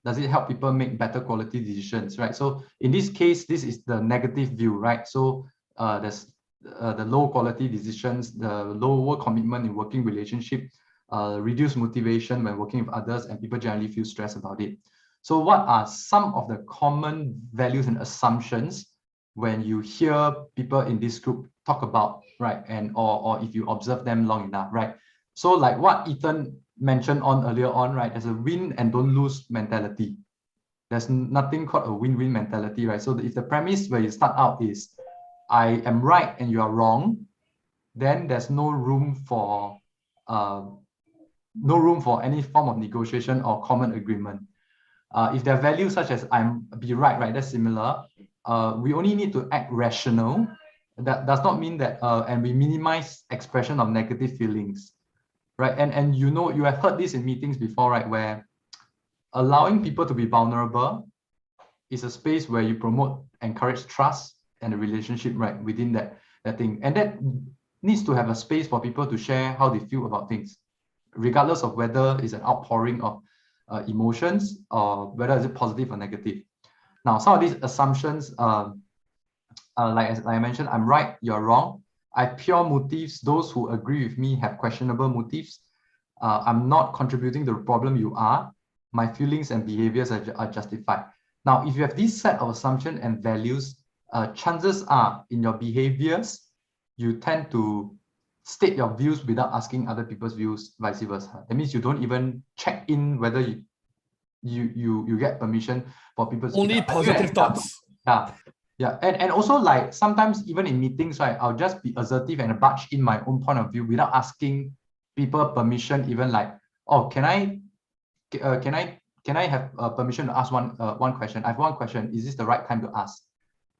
does it help people make better quality decisions, right? So in this case, this is the negative view, right? So there's the low quality decisions, the lower commitment in working relationship, reduced motivation when working with others, and people generally feel stressed about it. So what are some of the common values and assumptions when you hear people in this group talk about, right? And or if you observe them long enough, right? So like what Ethan mentioned on earlier on, right? There's a win and don't lose mentality. There's nothing called a win-win mentality, right? So if the premise where you start out is I am right and you are wrong, then there's no room for any form of negotiation or common agreement. If there are values such as I'm be right, that's similar. We only need to act rational. That does not mean that, and we minimize expression of negative feelings, right? And you have heard this in meetings before, right? Where allowing people to be vulnerable is a space where you promote, encourage trust and a relationship, right, within that thing. And that needs to have a space for people to share how they feel about things, regardless of whether it's an outpouring of emotions or whether is it positive or negative. Now, some of these assumptions, like I mentioned, I'm right, you're wrong. I have pure motives. Those who agree with me have questionable motives. I'm not contributing to the problem, you are. My feelings and behaviors are justified. Now, if you have this set of assumptions and values, chances are in your behaviors, you tend to state your views without asking other people's views, vice versa. That means you don't even check in whether you get permission for people to Only positive thoughts. Yeah. And also, like, sometimes even in meetings, right, I'll just be assertive and barge in my own point of view without asking people permission, even like, oh, can I have permission to ask one question? I have one question. Is this the right time to ask?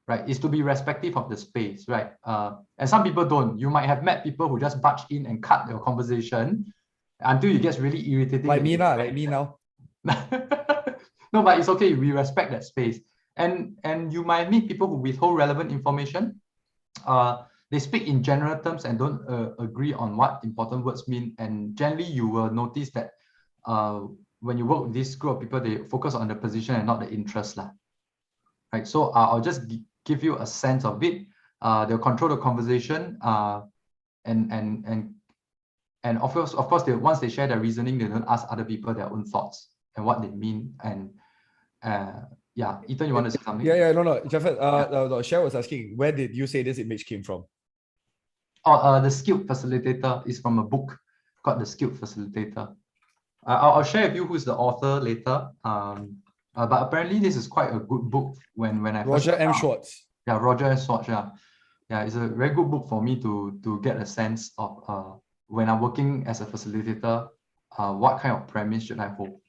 Right, is to be respectful of the space, right? And some people don't. You might have met people who just barge in and cut your conversation until it gets really irritating. Like me now. No, but it's okay. We respect that space. And you might meet people who withhold relevant information. They speak in general terms and don't agree on what important words mean. And generally, you will notice that when you work with this group of people, they focus on the position and not the interest, right? So I'll just give you a sense of it. They'll control the conversation, and of course, once they share their reasoning, they don't ask other people their own thoughts and what they mean. And yeah, Ethan, you want to say something? No, Jaffet, Cheryl was asking, where did you say this image came from? Oh, The Skilled Facilitator is from a book called The Skilled Facilitator. I'll share with you who's the author later. But apparently this is quite a good book when I first Roger M. Schwartz. Yeah, Roger M. Schwartz. Yeah, it's a very good book for me to get a sense of when I'm working as a facilitator, what kind of premise should I hold?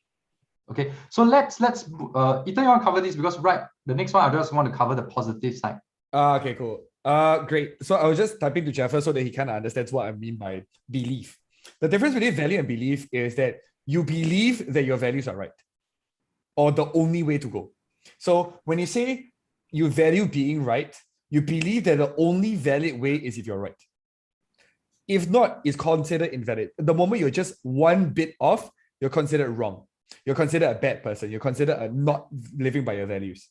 Okay, so let's Ethan, you want to cover this because the next one I just want to cover the positive side. Okay, cool. Great. So I was just typing to Jeffer so that he kind of understands what I mean by belief. The difference between value and belief is that you believe that your values are right, or the only way to go. So when you say you value being right, you believe that the only valid way is if you're right. If not, it's considered invalid. The moment you're just one bit off, you're considered wrong. You're considered a bad person. You're considered a not living by your values.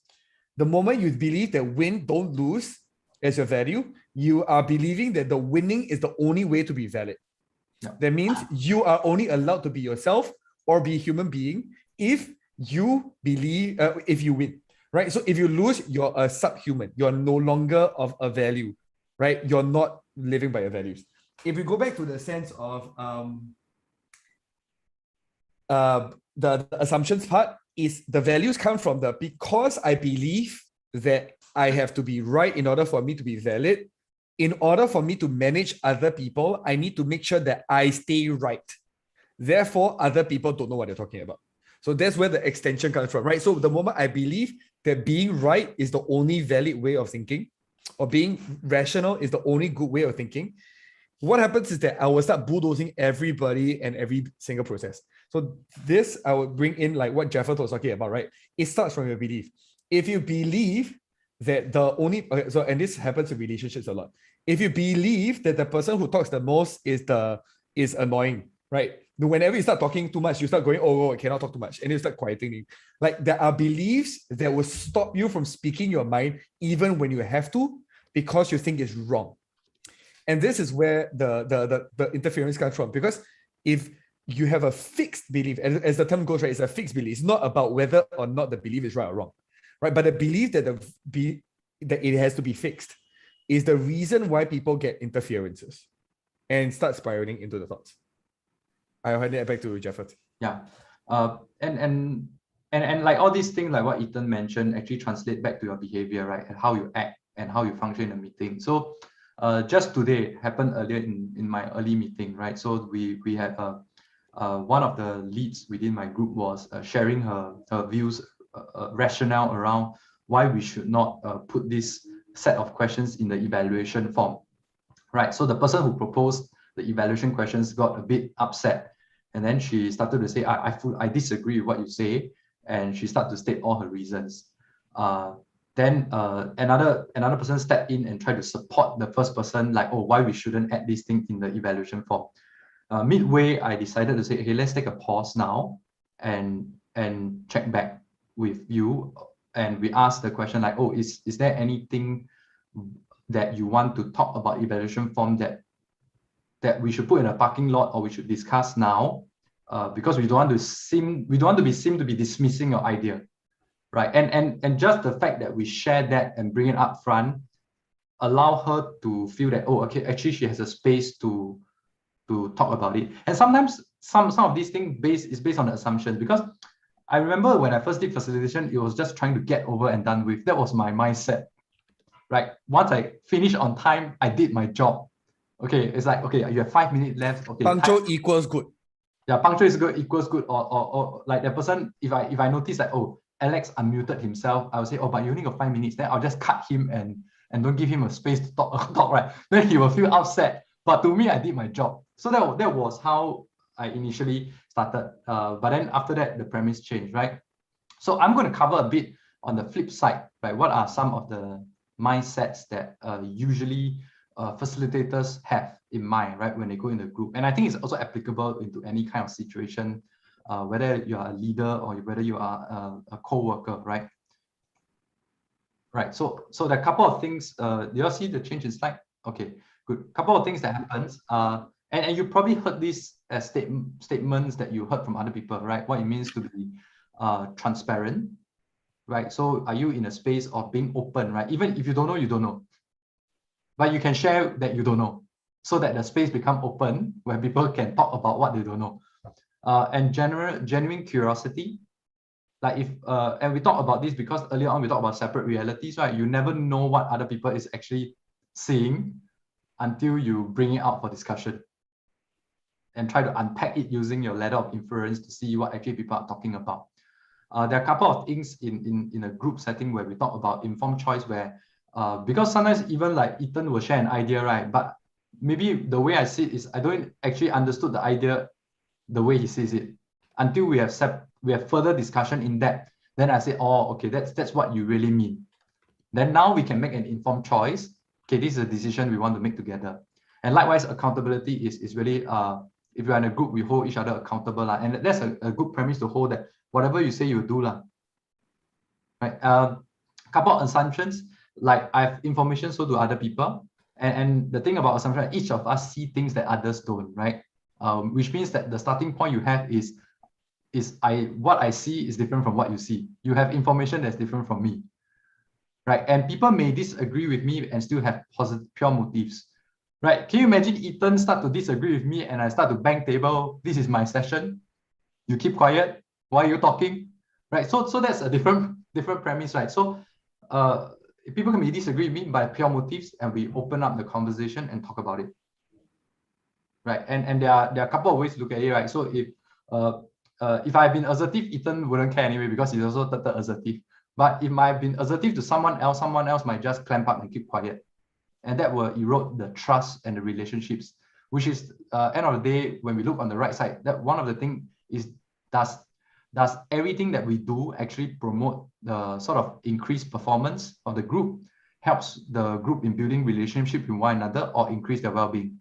The moment you believe that win, don't lose as your value, you are believing that the winning is the only way to be valid. Yeah. That means you are only allowed to be yourself or be a human being if you believe, if you win, right? So if you lose, you're a subhuman. You're no longer of a value, right? You're not living by your values. If we go back to the sense of the assumptions part, is the values come from the because I believe that I have to be right in order for me to be valid. In order for me to manage other people, I need to make sure that I stay right. Therefore, other people don't know what they're talking about. So that's where the extension comes from, right? So the moment I believe that being right is the only valid way of thinking, or being rational is the only good way of thinking, what happens is that I will start bulldozing everybody and every single process. So this I would bring in like what Jeffer was talking about, right? It starts from your belief. If you believe that the only, and this happens in relationships a lot. If you believe that the person who talks the most is annoying, right? Whenever you start talking too much, you start going, oh, I cannot talk too much. And you start quieting. Like there are beliefs that will stop you from speaking your mind even when you have to, because you think it's wrong. And this is where the interference comes from. Because if you have a fixed belief, as the term goes, right, it's a fixed belief. It's not about whether or not the belief is right or wrong, right? But the belief that that it has to be fixed is the reason why people get interferences and start spiraling into the thoughts. I'll hand it back to Jeffert. Yeah, and like all these things, like what Ethan mentioned, actually translate back to your behavior, right? And how you act and how you function in a meeting. So just today happened earlier in my early meeting, right? So we had one of the leads within my group was sharing her views, rationale around why we should not put this set of questions in the evaluation form, right? So the person who proposed the evaluation questions got a bit upset, and then she started to say, I disagree with what you say, and she started to state all her reasons. Then another person stepped in and tried to support the first person, like, oh, why we shouldn't add this thing in the evaluation form. Midway, I decided to say, okay, let's take a pause now and check back with you. And we asked the question like, oh, is there anything that you want to talk about evaluation form that we should put in a parking lot or we should discuss now? Because we don't want to be seen to be dismissing your idea. Right, and just the fact that we share that and bring it up front, allow her to feel that, oh, okay, actually she has a space to talk about it. And sometimes some of these things is based on the assumption, because I remember when I first did facilitation, it was just trying to get over and done with. That was my mindset. Right, once I finished on time, I did my job. Okay, it's like, okay, you have 5 minutes left. Okay, punctual equals good. Yeah, punctual is good equals good, or like the person, if I notice that, oh, Alex unmuted himself, I will say, oh, but you only got 5 minutes. Then I'll just cut him and don't give him a space to talk, right? Then he will feel upset. But to me, I did my job. So that was how I initially started. But then after that, the premise changed, right? So I'm going to cover a bit on the flip side, right? What are some of the mindsets that usually facilitators have in mind, right, when they go in the group? And I think it's also applicable into any kind of situation, whether you are a leader or whether you are a co-worker, right? Right. So there are a couple of things. Do you all see the change in slide? Okay, good. Couple of things that happens. And you probably heard these as statements that you heard from other people, right? What it means to be transparent, right? So are you in a space of being open, right? Even if you don't know, you don't know. But you can share that you don't know, so that the space become open where people can talk about what they don't know. And genuine curiosity. Like if and we talk about this because earlier on we talked about separate realities, right? You never know what other people is actually seeing until you bring it out for discussion and try to unpack it using your letter of inference to see what actually people are talking about. There are a couple of things in a group setting where we talk about informed choice, where because sometimes even like Ethan will share an idea, right? But maybe the way I see it is I don't actually understood the idea the way he sees it until we have further discussion in depth. Then I say, oh, okay, that's what you really mean. Then now we can make an informed choice. Okay, this is a decision we want to make together. And likewise, accountability is really if you're in a group, we hold each other accountable. And that's a good premise to hold, that whatever you say, you do. Right? Couple of assumptions, like I have information, so do other people. And the thing about assumption, each of us see things that others don't, right? Which means that the starting point you have is what I see is different from what you see. You have information that's different from me, right? And people may disagree with me and still have positive, pure motives, right? Can you imagine Ethan start to disagree with me and I start to bang table? This is my session. You keep quiet. Why are you talking? Right? So that's a different premise, right? So people can disagree with me by pure motives, and we open up the conversation and talk about it, right? And there are a couple of ways to look at it, right? So if I've been assertive, Ethan wouldn't care anyway because he's also third assertive. But if I've been assertive to someone else might just clamp up and keep quiet, and that will erode the trust and the relationships. Which is end of the day, when we look on the right side, that one of the things is does everything that we do actually promote the sort of increased performance of the group, helps the group in building relationship with one another, or increase their well-being,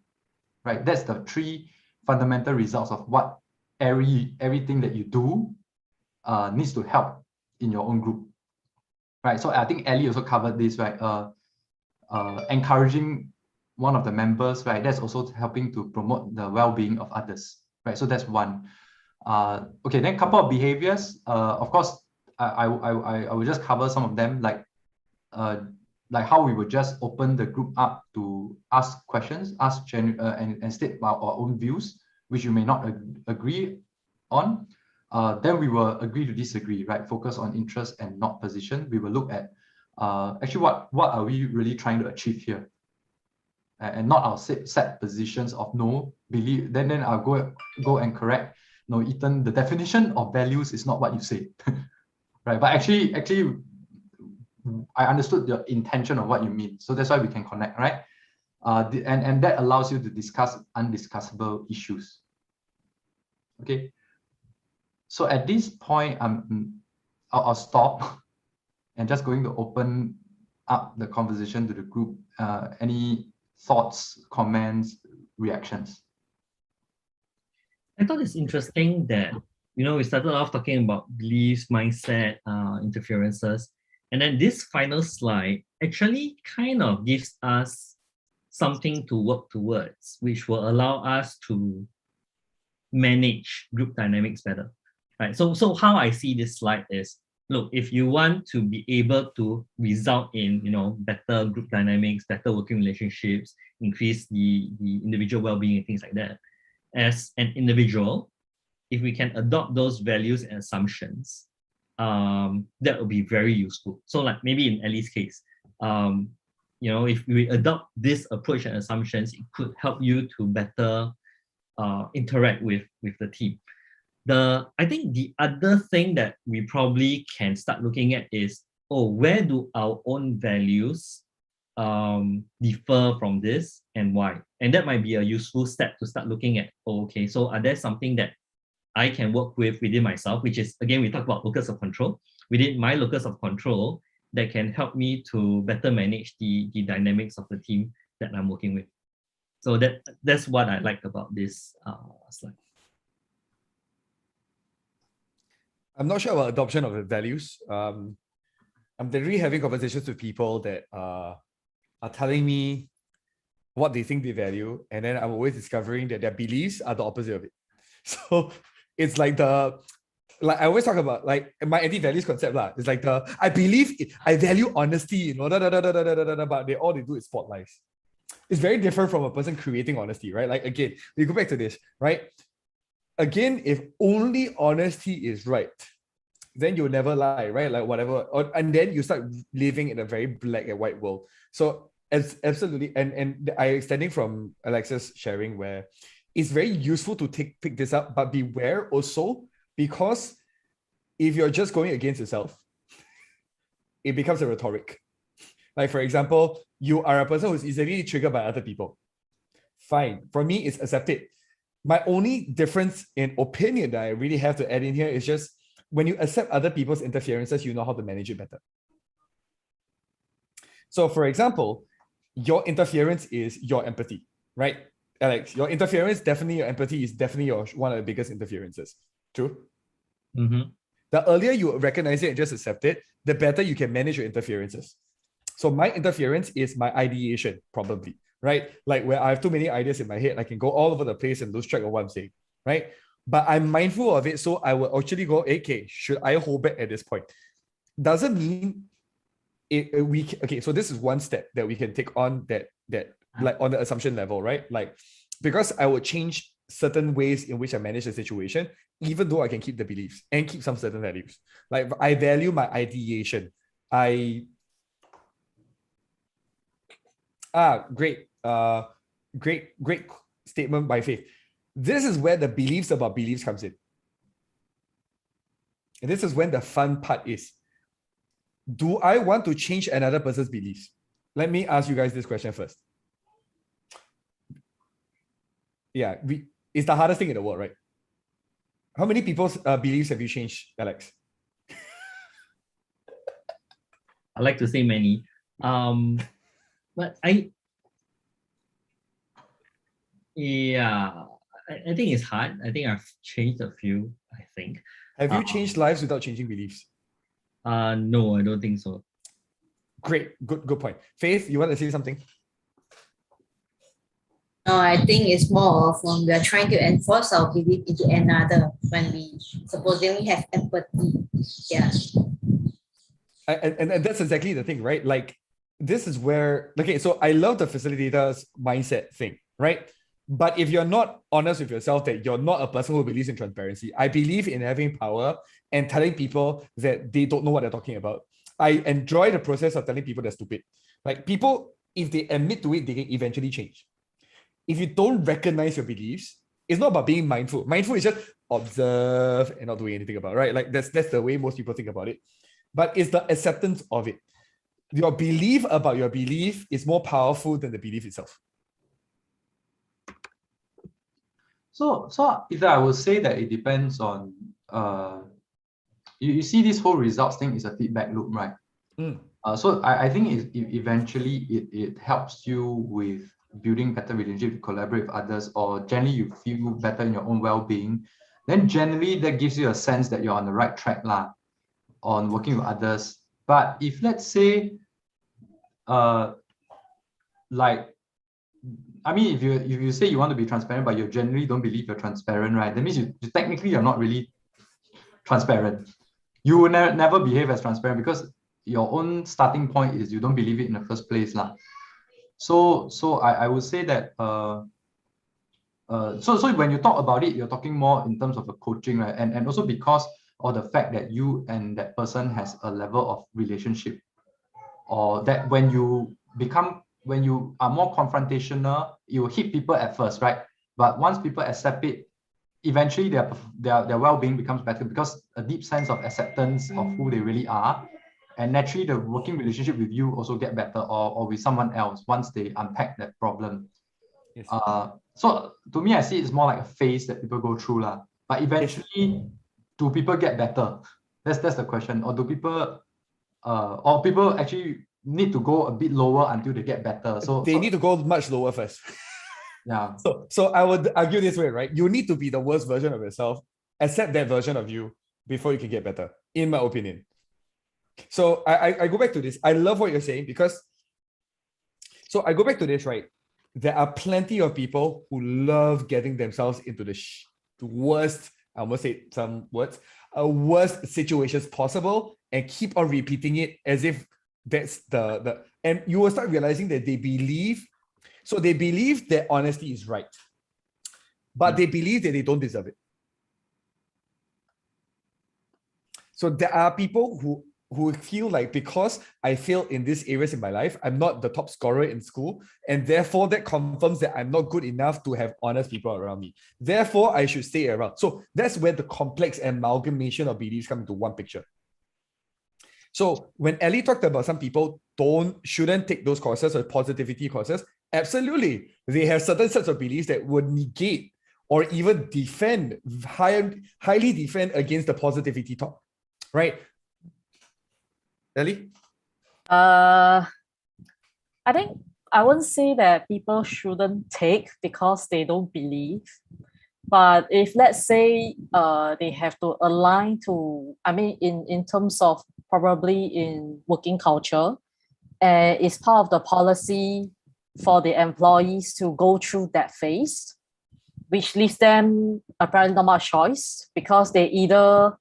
right? That's the three fundamental results of what everything that you do needs to help in your own group, right? So I think Ellie also covered this, right? Encouraging one of the members, right? That's also helping to promote the well-being of others, right? So that's one. Okay, then a couple of behaviors. Of course, I will just cover some of them, like how we would just open the group up to ask questions, and state our own views, which you may not agree on. Then we will agree to disagree, right? Focus on interest and not position. We will look at actually what are we really trying to achieve here, and not our set positions of no believe. Then I'll go and correct. No, Ethan, the definition of values is not what you say, right? But actually, I understood your intention of what you mean. So that's why we can connect, right? And that allows you to discuss undiscussable issues. Okay. So at this point, I'll stop and just going to open up the conversation to the group. Any thoughts, comments, reactions? I thought it's interesting that, we started off talking about beliefs, mindset, interferences. And then this final slide actually kind of gives us something to work towards, which will allow us to manage group dynamics better, right? So how I see this slide is, look, if you want to be able to result in, better group dynamics, better working relationships, increase the individual well-being and things like that, as an individual, if we can adopt those values and assumptions, that will be very useful. So like maybe in Ellie's case, if we adopt this approach and assumptions, it could help you to better interact with the team. I think the other thing that we probably can start looking at is, where do our own values differ from this and why? And that might be a useful step to start looking at, okay, so are there something that I can work with within myself, which is, again, we talk about locus of control, within my locus of control that can help me to better manage the dynamics of the team that I'm working with. So that's what I like about this slide. I'm not sure about adoption of the values. I'm literally having conversations with people that are telling me what they think they value, and then I'm always discovering that their beliefs are the opposite of it. So it's like I always talk about like my anti-values concept lah. It's like I value honesty, but all they do is spot lies. It's very different from a person creating honesty, right? Like again, we go back to this, right? Again, if only honesty is right, then you'll never lie, right? Like whatever, and then you start living in a very black and white world. So absolutely, and I extending from Alexa's sharing where it's very useful to pick this up, but beware also, because if you're just going against yourself, it becomes a rhetoric, Like, for example, you are a person who's easily triggered by other people. Fine. For me, it's accepted. My only difference in opinion that I really have to add in here is just when you accept other people's interferences, you know how to manage it better. So, for example, your interference is your empathy, right? Alex, your interference, definitely your empathy is definitely one of the biggest interferences. True? Mm-hmm. The earlier you recognize it and just accept it, the better you can manage your interferences. So my interference is my ideation, probably, right? Like where I have too many ideas in my head, I can go all over the place and lose track of what I'm saying, right? But I'm mindful of it, so I will actually go, okay, should I hold back at this point? Doesn't mean okay, so this is one step that we can take on that like on the assumption level, right? Like, because I would change certain ways in which I manage the situation, even though I can keep the beliefs and keep some certain values. Like, I value my ideation. Great statement by Faith. This is where the beliefs about beliefs comes in. And this is when the fun part is. Do I want to change another person's beliefs? Let me ask you guys this question first. Yeah, it's the hardest thing in the world, right? How many people's beliefs have you changed, Alex? I like to say many. But I think it's hard. I think I've changed a few, I think. Have you changed lives without changing beliefs? No, I don't think so. Great, good point. Faith, you want to say something? No, I think it's more of when we are trying to enforce our belief into another when we supposedly have empathy. Yeah. And that's exactly the thing, right? Like, this is where, okay, so I love the facilitator's mindset thing, right? But if you're not honest with yourself that you're not a person who believes in transparency, I believe in having power and telling people that they don't know what they're talking about. I enjoy the process of telling people they're stupid. Like, people, if they admit to it, they can eventually change. If you don't recognize your beliefs, it's not about being mindful. Mindful is just observe and not doing anything about it, right? Like, that's the way most people think about it. But it's the acceptance of it. Your belief about your belief is more powerful than the belief itself. So if I would say that it depends on you see this whole results thing is a feedback loop, right? So I think eventually it helps you with building better relationship, collaborate with others, or generally you feel better in your own well-being. Then generally that gives you a sense that you're on the right track on working with others. But if let's say like, I mean, if you say you want to be transparent, but you generally don't believe you're transparent, right? That means you technically you're not really transparent. You will never behave as transparent because your own starting point is you don't believe it in the first place, lah. So I would say that so when you talk about it, you're talking more in terms of a coaching, right? And also because of the fact that you and that person has a level of relationship, or that when you are more confrontational, you will hit people at first, right? But once people accept it, eventually their well-being becomes better because a deep sense of acceptance of who they really are, and naturally the working relationship with you also get better, or with someone else once they unpack that problem. Yes. So to me, I see it's more like a phase that people go through, but eventually, do people get better? That's the question. Or do people actually need to go a bit lower until they get better? So they need to go much lower first. Yeah. So I would argue this way, right? You need to be the worst version of yourself, accept that version of you before you can get better, in my opinion. So I go back to this. I love what you're saying because, so I go back to this, right? There are plenty of people who love getting themselves into the worst, I almost say some words, worst situations possible and keep on repeating it as if that's and you will start realizing that they believe that honesty is right, but they believe that they don't deserve it. So there are people who feel like, because I failed in these areas in my life, I'm not the top scorer in school, and therefore that confirms that I'm not good enough to have honest people around me. Therefore, I should stay around. So that's where the complex amalgamation of beliefs come into one picture. So when Ellie talked about some people shouldn't take those courses or positivity courses? Absolutely. They have certain sets of beliefs that would negate or even highly defend against the positivity talk, right? Ellie? I think I wouldn't say that people shouldn't take because they don't believe. But if let's say they have to align to, I mean, in terms of probably in working culture, it's part of the policy for the employees to go through that phase, which leaves them apparently not much choice because they either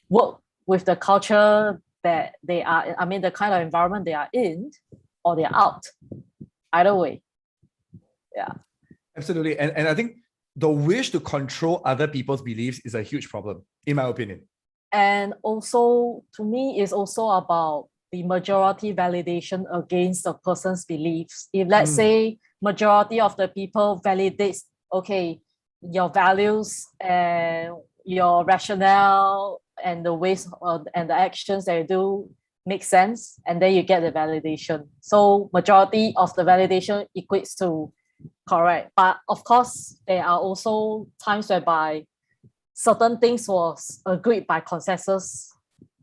work with the culture that they are, I mean, the kind of environment they are in, or they're out. Either way. Yeah. Absolutely. And I think the wish to control other people's beliefs is a huge problem, in my opinion. And also, to me, it's also about the majority validation against the person's beliefs. If let's say majority of the people validates, okay, your values and your rationale and the ways and the actions that you do make sense, and then you get the validation. So majority of the validation equates to correct. But of course, there are also times whereby certain things was agreed by consensus,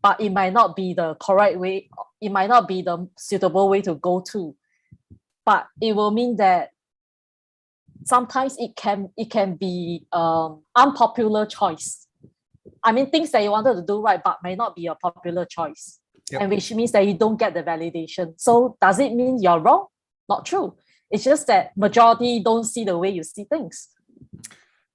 but it might not be the correct way. It might not be the suitable way to go to. But it will mean that sometimes it can be unpopular choice. I mean, things that you wanted to do right, but may not be a popular choice. Yep. And which means that you don't get the validation. So does it mean you're wrong? Not true. It's just that majority don't see the way you see things.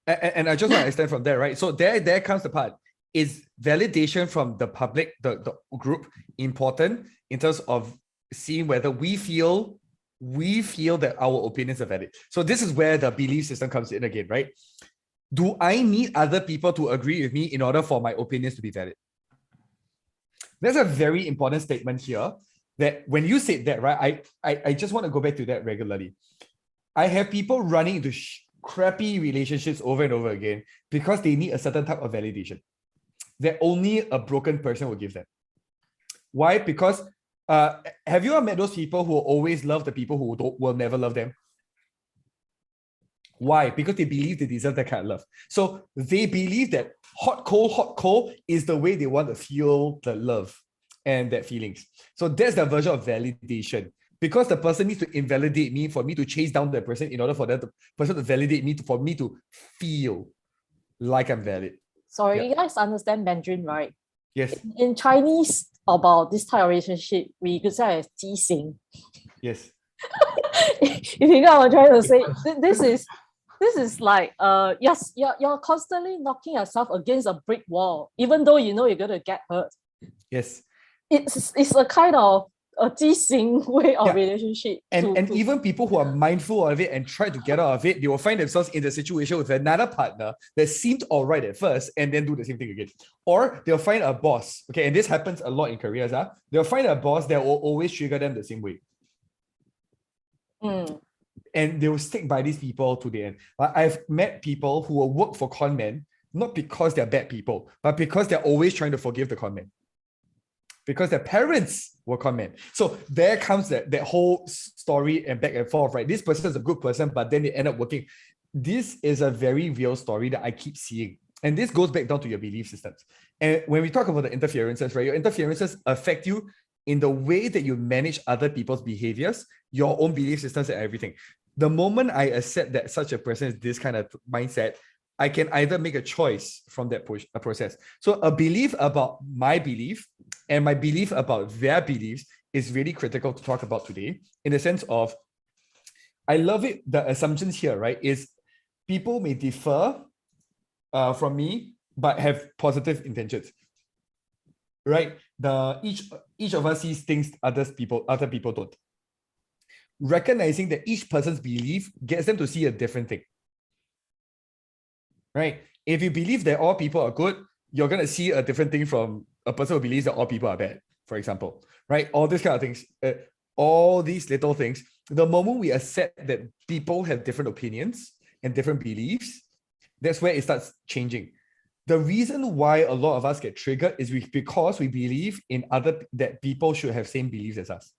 And I just want to extend from there, right? So there comes the part. Is validation from the public, the group, important in terms of seeing whether we feel that our opinions are valid? So this is where the belief system comes in again, right? Do I need other people to agree with me in order for my opinions to be valid? There's a very important statement here that when you said that, right, I just want to go back to that regularly. I have people running into crappy relationships over and over again because they need a certain type of validation that only a broken person will give them. Why? Because have you ever met those people who always love the people who will never love them? Why? Because they believe they deserve that kind of love. So they believe that hot, cold is the way they want to feel the love and that feelings. So that's the version of validation. Because the person needs to invalidate me for me to chase down the person in order for that person to validate me, for me to feel like I'm valid. Sorry, you guys understand Mandarin, right? Yes. In Chinese, about this type of relationship, we could say as 畸形. Yes. If you know what I'm trying to say, this is like yes, you're constantly knocking yourself against a brick wall, even though you know you're gonna get hurt. Yes. It's a kind of a 畸形 way of relationship. And even people who are mindful of it and try to get out of it, they will find themselves in the situation with another partner that seemed all right at first and then do the same thing again. Or they'll find a boss, okay, and this happens a lot in careers. They'll find a boss that will always trigger them the same way. And they will stick by these people to the end. I've met people who will work for con men, not because they're bad people, but because they're always trying to forgive the con men. Because their parents were con men. So there comes that whole story and back and forth, right? This person is a good person, but then they end up working. This is a very real story that I keep seeing. And this goes back down to your belief systems. And when we talk about the interferences, right, your interferences affect you in the way that you manage other people's behaviors, your own belief systems and everything. The moment I accept that such a person is this kind of mindset, I can either make a choice from that process. So a belief about my belief and my belief about their beliefs is really critical to talk about today, in the sense of, I love it, the assumptions here, right, is people may differ from me, but have positive intentions, right? Each of us sees things other people don't. Recognizing that each person's belief gets them to see a different thing. Right? If you believe that all people are good, you're going to see a different thing from a person who believes that all people are bad, for example. Right? All these kind of things, all these little things. The moment we accept that people have different opinions and different beliefs, that's where it starts changing. The reason why a lot of us get triggered is because we believe in that people should have same beliefs as us.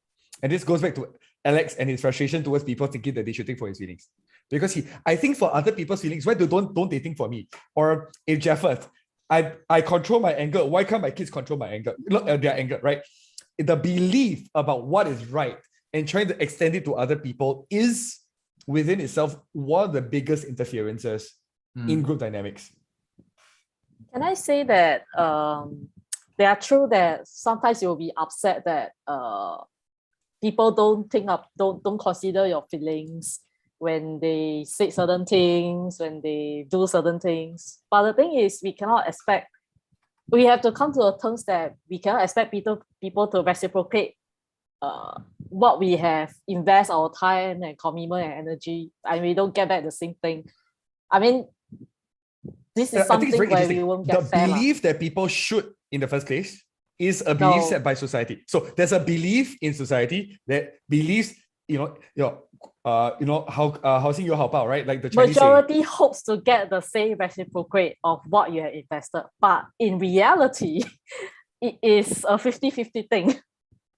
And this goes back to Alex and his frustration towards people thinking that they should think for his feelings. Because I think for other people's feelings, why don't they think for me? Or if Jeffert, I control my anger, why can't my kids control my anger? Their anger, right? The belief about what is right and trying to extend it to other people is within itself one of the biggest interferences in group dynamics. Can I say that they are true that sometimes you'll be upset that people don't consider your feelings when they say certain things, when they do certain things. But the thing is, we have to come to a terms that we cannot expect people to reciprocate what we have invest our time and commitment and energy, and we don't get back the same thing. I mean, this is something where we won't get the belief that people should in the first place is a belief set by society. So there's a belief in society that believes, housing your help out, right? Like the Chinese majority hopes to get the same reciprocate of what you have invested, but in reality, it is a 50-50 thing.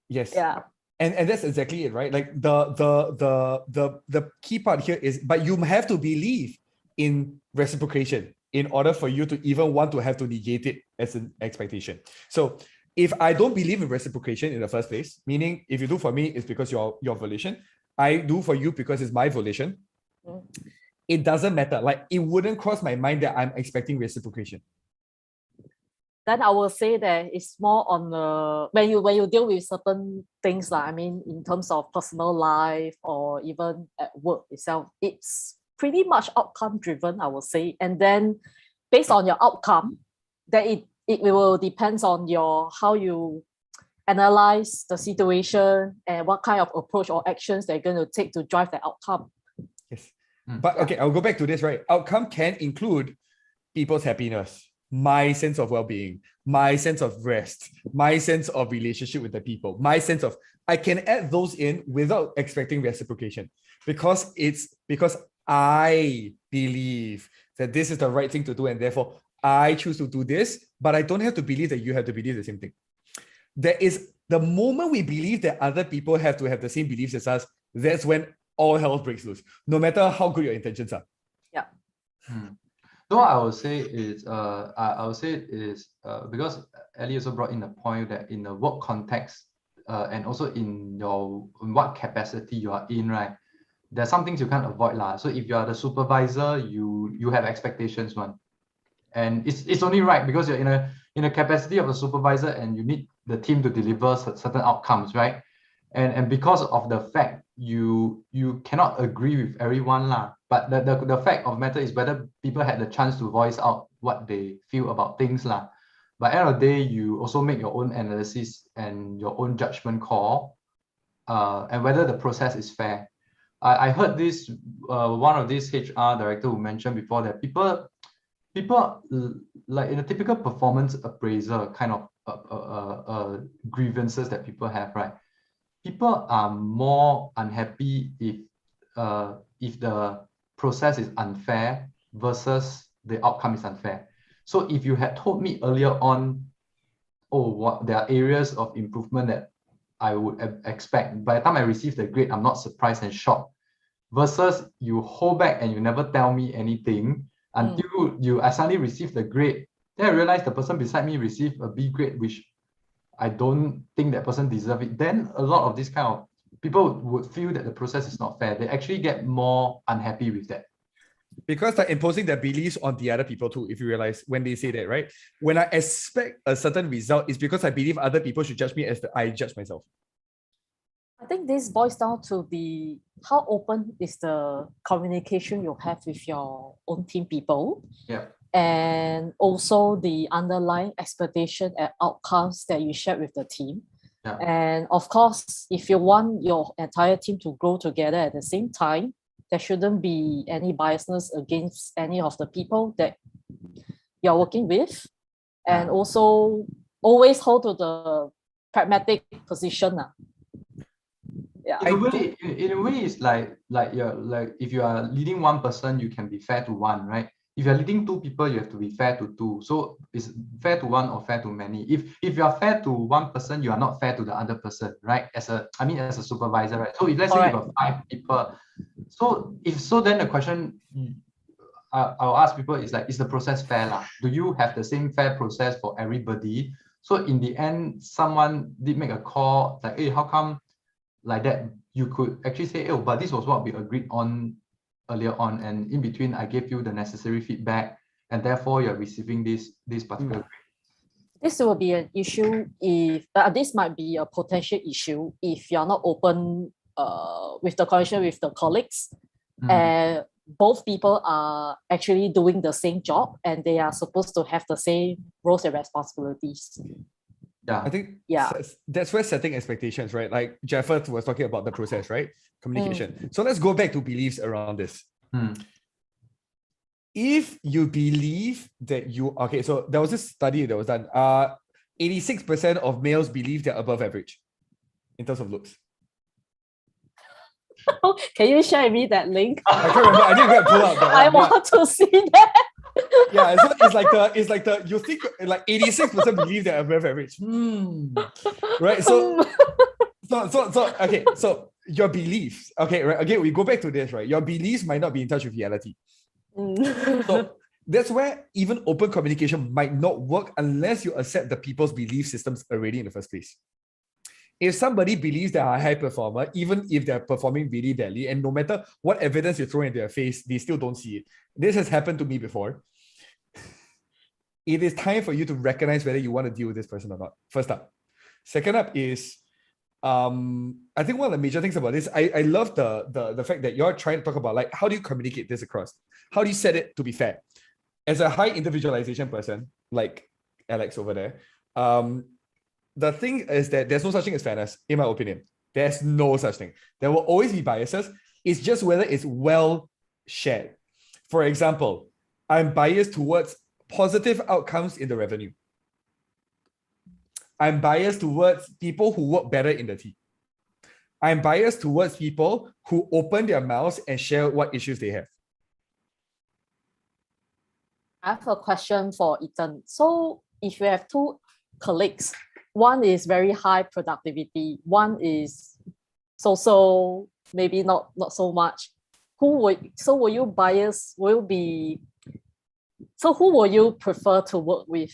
Yes. Yeah. And that's exactly it, right? Like the key part here is, but you have to believe in reciprocation in order for you to even want to have to negate it as an expectation. So if I don't believe in reciprocation in the first place, meaning if you do for me, it's because your volition, I do for you because it's my volition, it doesn't matter. Like it wouldn't cross my mind that I'm expecting reciprocation. Then I will say that it's more on the when you deal with certain things, like I mean, in terms of personal life or even at work itself, it's pretty much outcome driven, I will say. And then based on your outcome, that it will depends on how you analyze the situation and what kind of approach or actions they're going to take to drive the outcome. Yes. But okay, I'll go back to this, right? Outcome can include people's happiness, my sense of well-being, my sense of rest, my sense of relationship with the people, my sense of, I can add those in without expecting reciprocation because I believe that this is the right thing to do and therefore I choose to do this, but I don't have to believe that you have to believe the same thing. There is the moment we believe that other people have to have the same beliefs as us, that's when all hell breaks loose, no matter how good your intentions are. Yeah. So what I would say is, because Ellie also brought in the point that in the work context and also in what capacity you are in, right? There's some things you can't avoid lah. So if you are the supervisor, you have expectations, one, and it's only right because you're in a capacity of the supervisor and you need the team to deliver certain outcomes, right? And because of the fact you cannot agree with everyone lah. But the fact of the matter is whether people had the chance to voice out what they feel about things lah. But at the end of the day, you also make your own analysis and your own judgment call, and whether the process is fair. I heard this one of these HR director who mentioned before that people like in a typical performance appraiser kind of grievances that people have, right? People are more unhappy if the process is unfair versus the outcome is unfair. So if you had told me earlier on, there are areas of improvement that I would expect, by the time I receive the grade, I'm not surprised and shocked, versus you hold back and you never tell me anything until I suddenly receive the grade. Then I realized the person beside me received a B grade, which I don't think that person deserves it. Then a lot of these kind of people would feel that the process is not fair. They actually get more unhappy with that. Because they're imposing their beliefs on the other people too, if you realize when they say that, right? When I expect a certain result, it's because I believe other people should judge me as I judge myself. I think this boils down to how open is the communication you have with your own team people. Yeah. And also the underlying expectation and outcomes that you share with the team. Yeah. And of course, if you want your entire team to grow together at the same time, there shouldn't be any biasness against any of the people that you're working with. And also always hold to the pragmatic position. Yeah. In a way, it's like if you are leading one person, you can be fair to one, right? if you're leading 2 people, you have to be fair to 2. So it's fair to 1 or fair to many. If you are fair to 1 person, you are not fair to the other person, right? As a supervisor, right? So if let's say you have 5 people, then the question I'll ask people is like, is the process fair lah? Do you have the same fair process for everybody? So in the end, someone did make a call like, hey, how come like that? You could actually say, oh, but this was what we agreed on earlier on, and in between I gave you the necessary feedback, and therefore you're receiving this particular grade. This will be an issue if this might be a potential issue if you're not open with the connection with the colleagues, and both people are actually doing the same job and they are supposed to have the same roles and responsibilities. Yeah, I think yeah, that's where setting expectations, right? Like Jeffert was talking about the process, right? Communication. So let's go back to beliefs around this. If you believe that okay, so there was this study that was done. 86% of males believe they're above average in terms of looks. Can you share with me that link? I can't remember. I didn't go and pull out that. I want to see that. Yeah, so it's like the you think like 86% believe they're above average. Right. So okay. So your beliefs. Okay, right. Again, we go back to this, right? Your beliefs might not be in touch with reality. So that's where even open communication might not work unless you accept the people's belief systems already in the first place. If somebody believes they are a high performer, even if they're performing really badly, and no matter what evidence you throw into their face, they still don't see it. This has happened to me before. It is time for you to recognize whether you want to deal with this person or not. First up. Second up is, I think one of the major things about this, I love the fact that you're trying to talk about like, how do you communicate this across? How do you set it to be fair? As a high individualization person, like Alex over there, the thing is that there's no such thing as fairness, in my opinion. There's no such thing. There will always be biases. It's just whether it's well shared. For example, I'm biased towards positive outcomes in the revenue. I'm biased towards people who work better in the team. I'm biased towards people who open their mouths and share what issues they have. I have a question for Ethan. So if you have 2 colleagues, one is very high productivity, one is so maybe not so much. Will you bias? Who will you prefer to work with?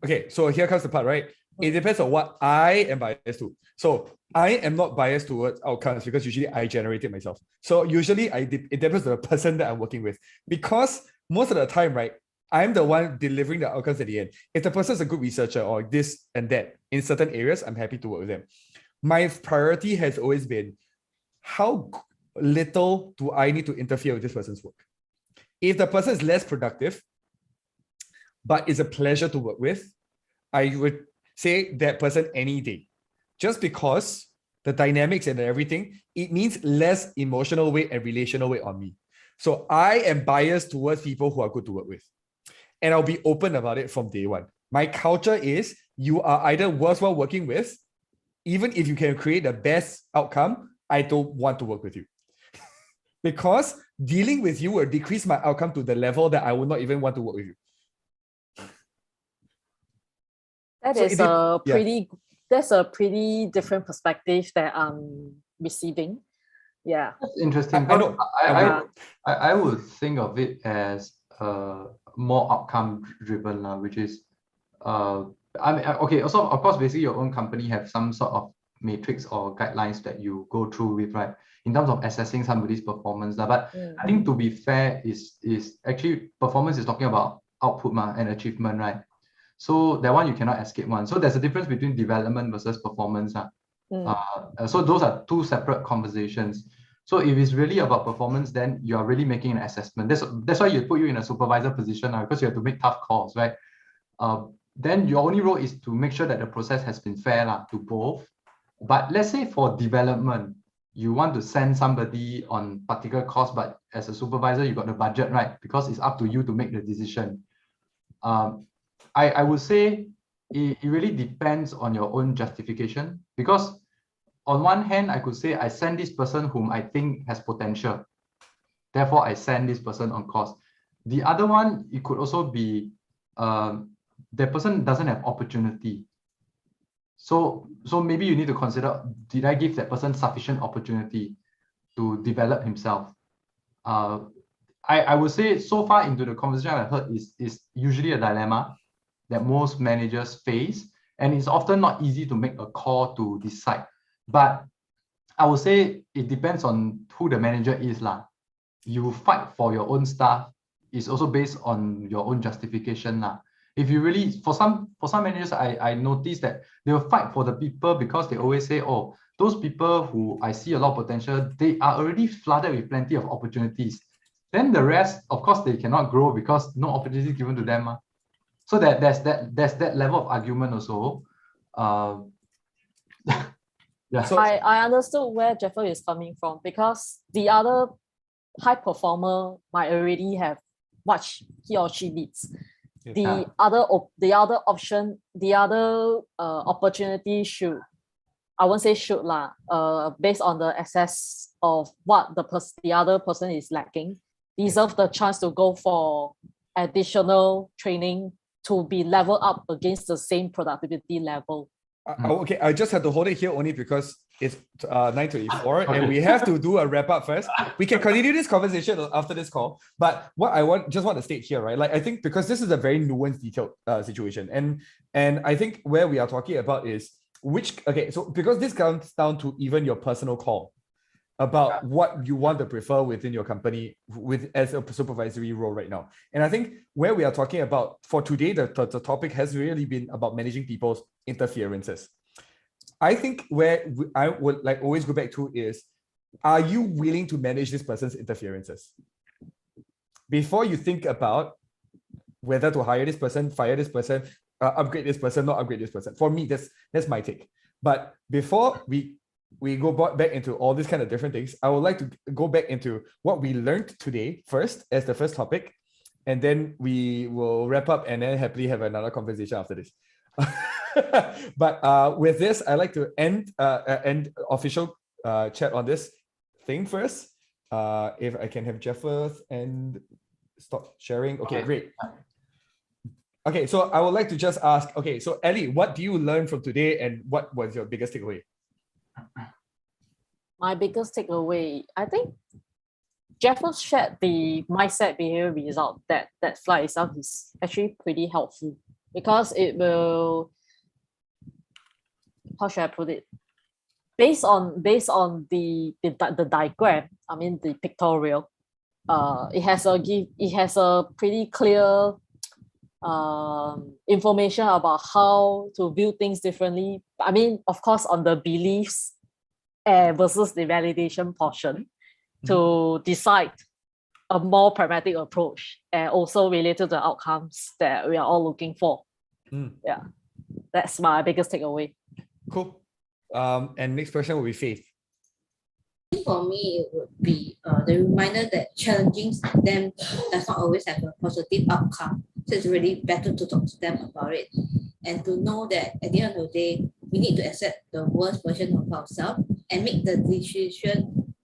Okay, so here comes the part, right? It depends on what I am biased to. So I am not biased towards outcomes because usually I generate it myself. So usually it depends on the person that I'm working with, because most of the time, right, I'm the one delivering the outcomes at the end. If the person is a good researcher or this and that in certain areas, I'm happy to work with them. My priority has always been, how little do I need to interfere with this person's work? If the person is less productive, but it's a pleasure to work with, I would say that person any day. Just because the dynamics and everything, it means less emotional weight and relational weight on me. So I am biased towards people who are good to work with. And I'll be open about it from day one. My culture is, you are either worthwhile working with, even if you can create the best outcome, I don't want to work with you. Because dealing with you will decrease my outcome to the level that I would not even want to work with you. That's a pretty different perspective that I'm receiving. Yeah. That's interesting. I would think of it as more outcome driven, which is okay, also of course basically your own company have some sort of matrix or guidelines that you go through with, right, in terms of assessing somebody's performance. But I think to be fair is actually performance is talking about output and achievement, right? So that one you cannot escape one. So there's a difference between development versus performance. So those are 2 separate conversations. So if it's really about performance, then you are really making an assessment. That's why you put you in a supervisor position, because you have to make tough calls, right? Then your only role is to make sure that the process has been fair to both. But let's say for development, you want to send somebody on particular course, but as a supervisor, you got the budget, right? Because it's up to you to make the decision. I would say it really depends on your own justification, because on one hand, I could say I send this person whom I think has potential. Therefore, I send this person on course. The other one, it could also be that person doesn't have opportunity. So maybe you need to consider, did I give that person sufficient opportunity to develop himself? I would say so far into the conversation I heard is usually a dilemma that most managers face, and it's often not easy to make a call to decide. But I would say it depends on who the manager is lah. You fight for your own staff is also based on your own justification lah. If you really, for some managers, I noticed that they will fight for the people because they always say, oh, those people who I see a lot of potential, they are already flooded with plenty of opportunities. Then the rest, of course, they cannot grow because no opportunity given to them. So there's that level of argument also. Yeah. So I understood where Jeffrey is coming from, because the other high performer might already have what he or she needs. The other option, the other opportunity should, I won't say should lah, based on the access of what the other person is lacking, deserve the chance to go for additional training to be leveled up against the same productivity level. Okay, I just have to hold it here only because it's 9:24 and we have to do a wrap up first. We can continue this conversation after this call, but what I want to state here, right? Like, I think because this is a very nuanced, detailed situation, and I think where we are talking about is so because this comes down to even your personal call about what you want to prefer within your company as a supervisory role right now. And I think where we are talking about for today, the topic has really been about managing people's interferences. I think where I would always go back to is, are you willing to manage this person's interferences? Before you think about whether to hire this person, fire this person, upgrade this person, not upgrade this person. For me, that's my take. But before we go back into all these kind of different things, I would like to go back into what we learned today first as the first topic, and then we will wrap up and then happily have another conversation after this. But with this, I'd like to end official chat on this thing first. If I can have Jeffers and stop sharing. Okay, great. Okay, so I would like to just ask, okay, so Ellie, what do you learn from today and what was your biggest takeaway? My biggest takeaway, I think Jeffers shared the mindset behavior result that slide itself is actually pretty helpful, because it will, how should I put it? Based on the diagram, I mean the pictorial, it has a pretty clear information about how to view things differently. I mean, of course, on the beliefs versus the validation portion, to decide a more pragmatic approach, and also related to the outcomes that we are all looking for. Yeah, that's my biggest takeaway. Cool. And next question will be Faith. For me, it would be the reminder that challenging them does not always have a positive outcome. So it's really better to talk to them about it, and to know that at the end of the day, we need to accept the worst version of ourselves and make the decision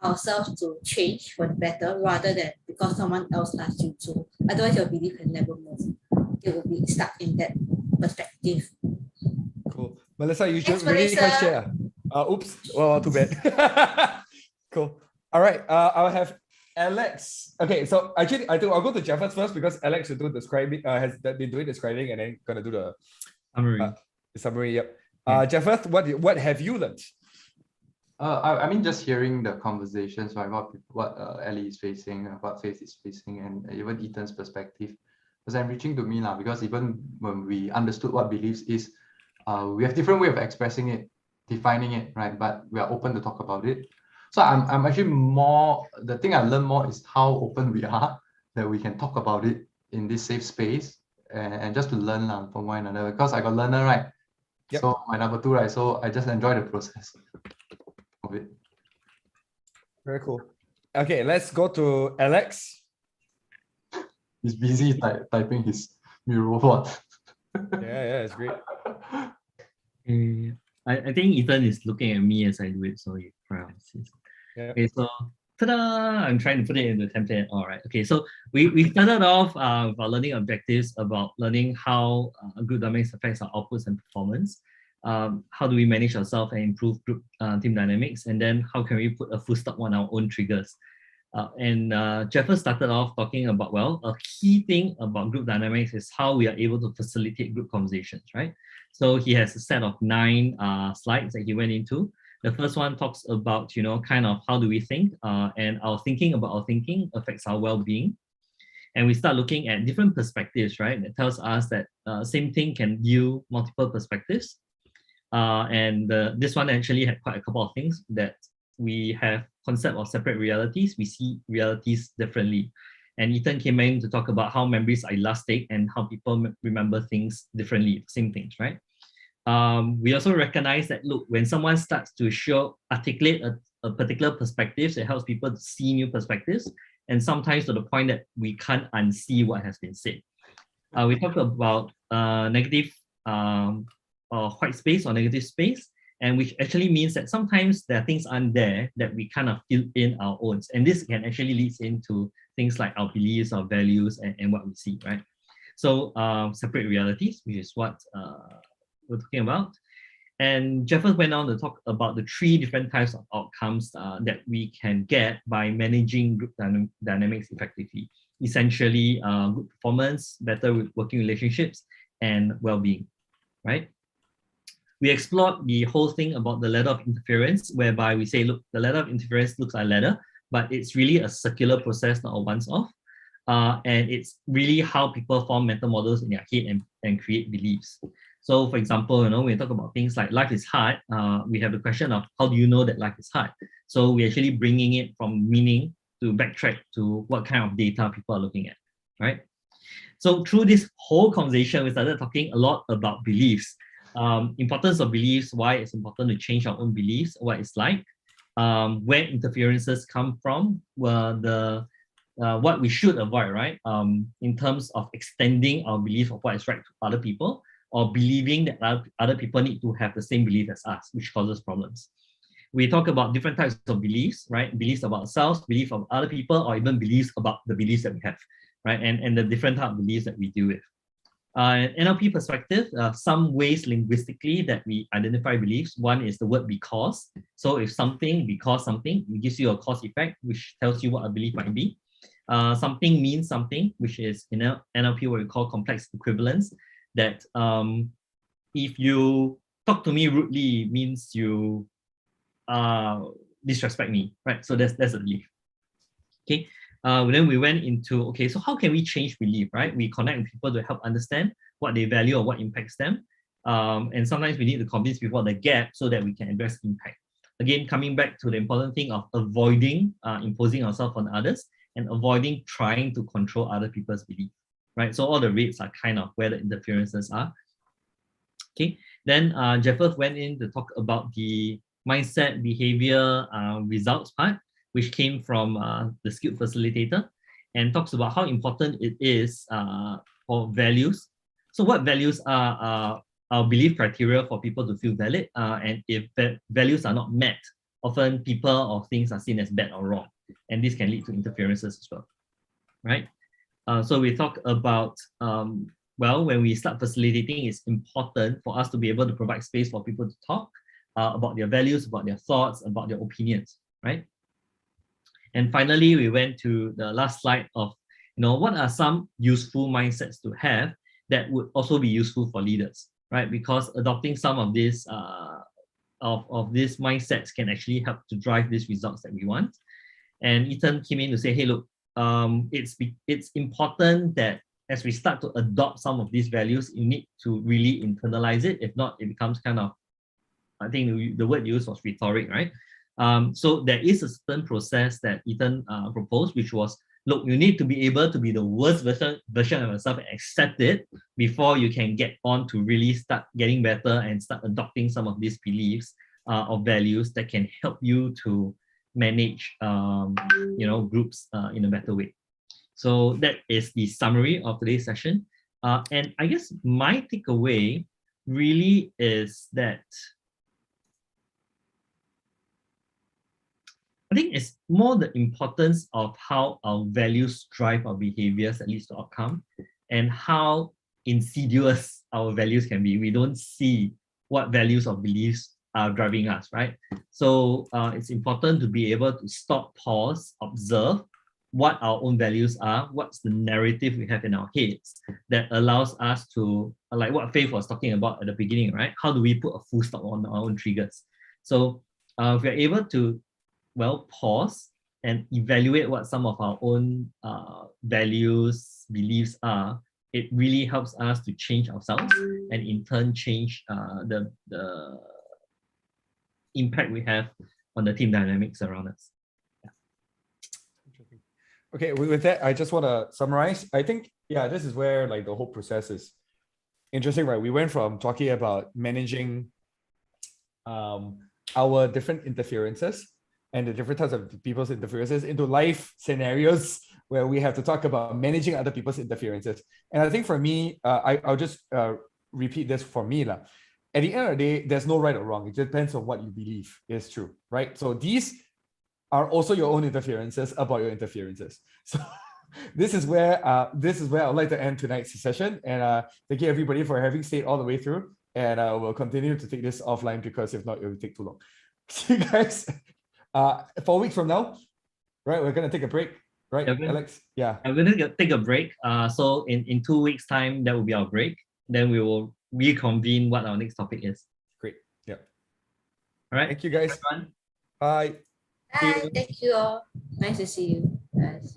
ourselves to change for the better, rather than because someone else asked you to. Otherwise, your belief can never move. You will be stuck in that perspective. Cool. Melissa, you Thanks, should really Melissa. share. Oops. Well, too bad. Cool. All right. I'll have Alex. Okay. So actually, I think I'll go to Jeffers first because Alex will do describing. Has been doing describing and then gonna do the summary. Yep. Jeffers, what have you learned? I mean, just hearing the conversations, right? What Ellie is facing, what Faith is facing, and even Ethan's perspective was enriching to me now, because even when we understood what beliefs is, we have different way of expressing it, defining it, right? But we are open to talk about it. So I'm actually more, the thing I learned more is how open we are, that we can talk about it in this safe space, and just to learn from one another, because I got learner, right? Yep. So my number 2, right? So I just enjoy the process of it. Very cool. Okay, let's go to Alex. He's busy typing his mural board. Yeah, it's great. I think Ethan is looking at me as I do it, so he paralysis. Yeah. Okay, so ta-da! I'm trying to put it into a template. All right. Okay. So we started off with our learning objectives about learning how group dynamics affects our outputs and performance. How do we manage ourselves and improve group team dynamics? And then how can we put a full stop on our own triggers? Jeffers started off talking about, well, a key thing about group dynamics is how we are able to facilitate group conversations, right? So he has a set of 9 slides that he went into. The first one talks about, kind of how do we think, and our thinking about our thinking affects our well-being. And we start looking at different perspectives, right? That tells us that same thing can view multiple perspectives. This one actually had quite a couple of things that we have concept of separate realities. We see realities differently. And Ethan came in to talk about how memories are elastic and how people remember things differently, same things, right? We also recognize that, look, when someone starts to articulate a particular perspective, it helps people to see new perspectives, and sometimes to the point that we can't unsee what has been said. We talked about negative white space or negative space, and which actually means that sometimes there are things aren't there that we kind of fill in our own. And this can actually lead into things like our beliefs, our values, and what we see, right? So separate realities, which is what we're talking about. And Jeffers went on to talk about the 3 different types of outcomes that we can get by managing group dynamics effectively. Essentially, good performance, better working relationships, and well-being, right? We explored the whole thing about the letter of interference, whereby we say, look, the letter of interference looks like a letter, but it's really a circular process, not a once-off. And it's really how people form mental models in their head and create beliefs. So for example, when we talk about things like life is hard, we have the question of how do you know that life is hard? So we're actually bringing it from meaning to backtrack to what kind of data people are looking at, right? So through this whole conversation, we started talking a lot about beliefs. Importance of beliefs, why it's important to change our own beliefs, what it's like, where interferences come from, what we should avoid, right? In terms of extending our belief of what is right to other people, or believing that other people need to have the same belief as us, which causes problems. We talk about different types of beliefs, right? Beliefs about ourselves, belief of other people, or even beliefs about the beliefs that we have, right? And the different type of beliefs that we deal with. NLP perspective, some ways linguistically that we identify beliefs. One is the word because. So if something, because something, it gives you a cause effect, which tells you what a belief might be. Something means something, which is in NLP what we call complex equivalence, that if you talk to me rudely means you disrespect me, right? So that's a belief. Okay. Then we went into, okay, so how can we change belief, right? We connect with people to help understand what they value or what impacts them. And sometimes we need to convince people of the gap so that we can address impact. Again, coming back to the important thing of avoiding imposing ourselves on others and avoiding trying to control other people's belief, right? So all the rates are kind of where the interferences are. Okay, then Jeffers went in to talk about the mindset, behavior, results part, which came from the skilled facilitator, and talks about how important it is for values. So what values are our belief criteria for people to feel valid, and if values are not met, often people or things are seen as bad or wrong, and this can lead to interferences as well, right? So we talk about, well, when we start facilitating, it's important for us to be able to provide space for people to talk about their values, about their thoughts, about their opinions, right? And finally, we went to the last slide of, what are some useful mindsets to have that would also be useful for leaders, right? Because adopting some of these of these mindsets can actually help to drive these results that we want. And Ethan came in to say, hey, look, it's important that as we start to adopt some of these values, you need to really internalize it. If not, it becomes kind of, I think the word used was rhetoric, right? So there is a certain process that Ethan proposed, which was, look, you need to be able to be the worst version of yourself and accept it before you can get on to really start getting better and start adopting some of these beliefs or values that can help you to manage groups in a better way. So that is the summary of today's session. And I guess my takeaway really is that I think it's more the importance of how our values drive our behaviors that leads to outcome, and how insidious our values can be. We don't see what values or beliefs are driving us, right? So it's important to be able to stop, pause, observe what our own values are, what's the narrative we have in our heads that allows us to, like what Faith was talking about at the beginning, right? How do we put a full stop on our own triggers? So if we're able to, well, pause and evaluate what some of our own values, beliefs are, it really helps us to change ourselves and in turn change the impact we have on the team dynamics around us. Interesting. Okay, with that, I just want to summarize. I think, yeah, this is where like the whole process is interesting, right? We went from talking about managing our different interferences and the different types of people's interferences into life scenarios where we have to talk about managing other people's interferences. And I think for me, I'll just repeat this for me. At the end of the day, there's no right or wrong. It depends on what you believe is true, right? So these are also your own interferences about your interferences. So this is where I'd like to end tonight's session. And thank you everybody for having stayed all the way through. And we'll continue to take this offline because if not, it will take too long. See you guys 4 weeks from now, right? We're gonna take a break, right, Alex? Yeah. I'm gonna take a break. So in 2 weeks' time, that will be our break. Then we will reconvene what our next topic is. Great. Yeah. All right. Thank you guys. Everyone. Bye. Bye. Thank you all. Nice to see you guys.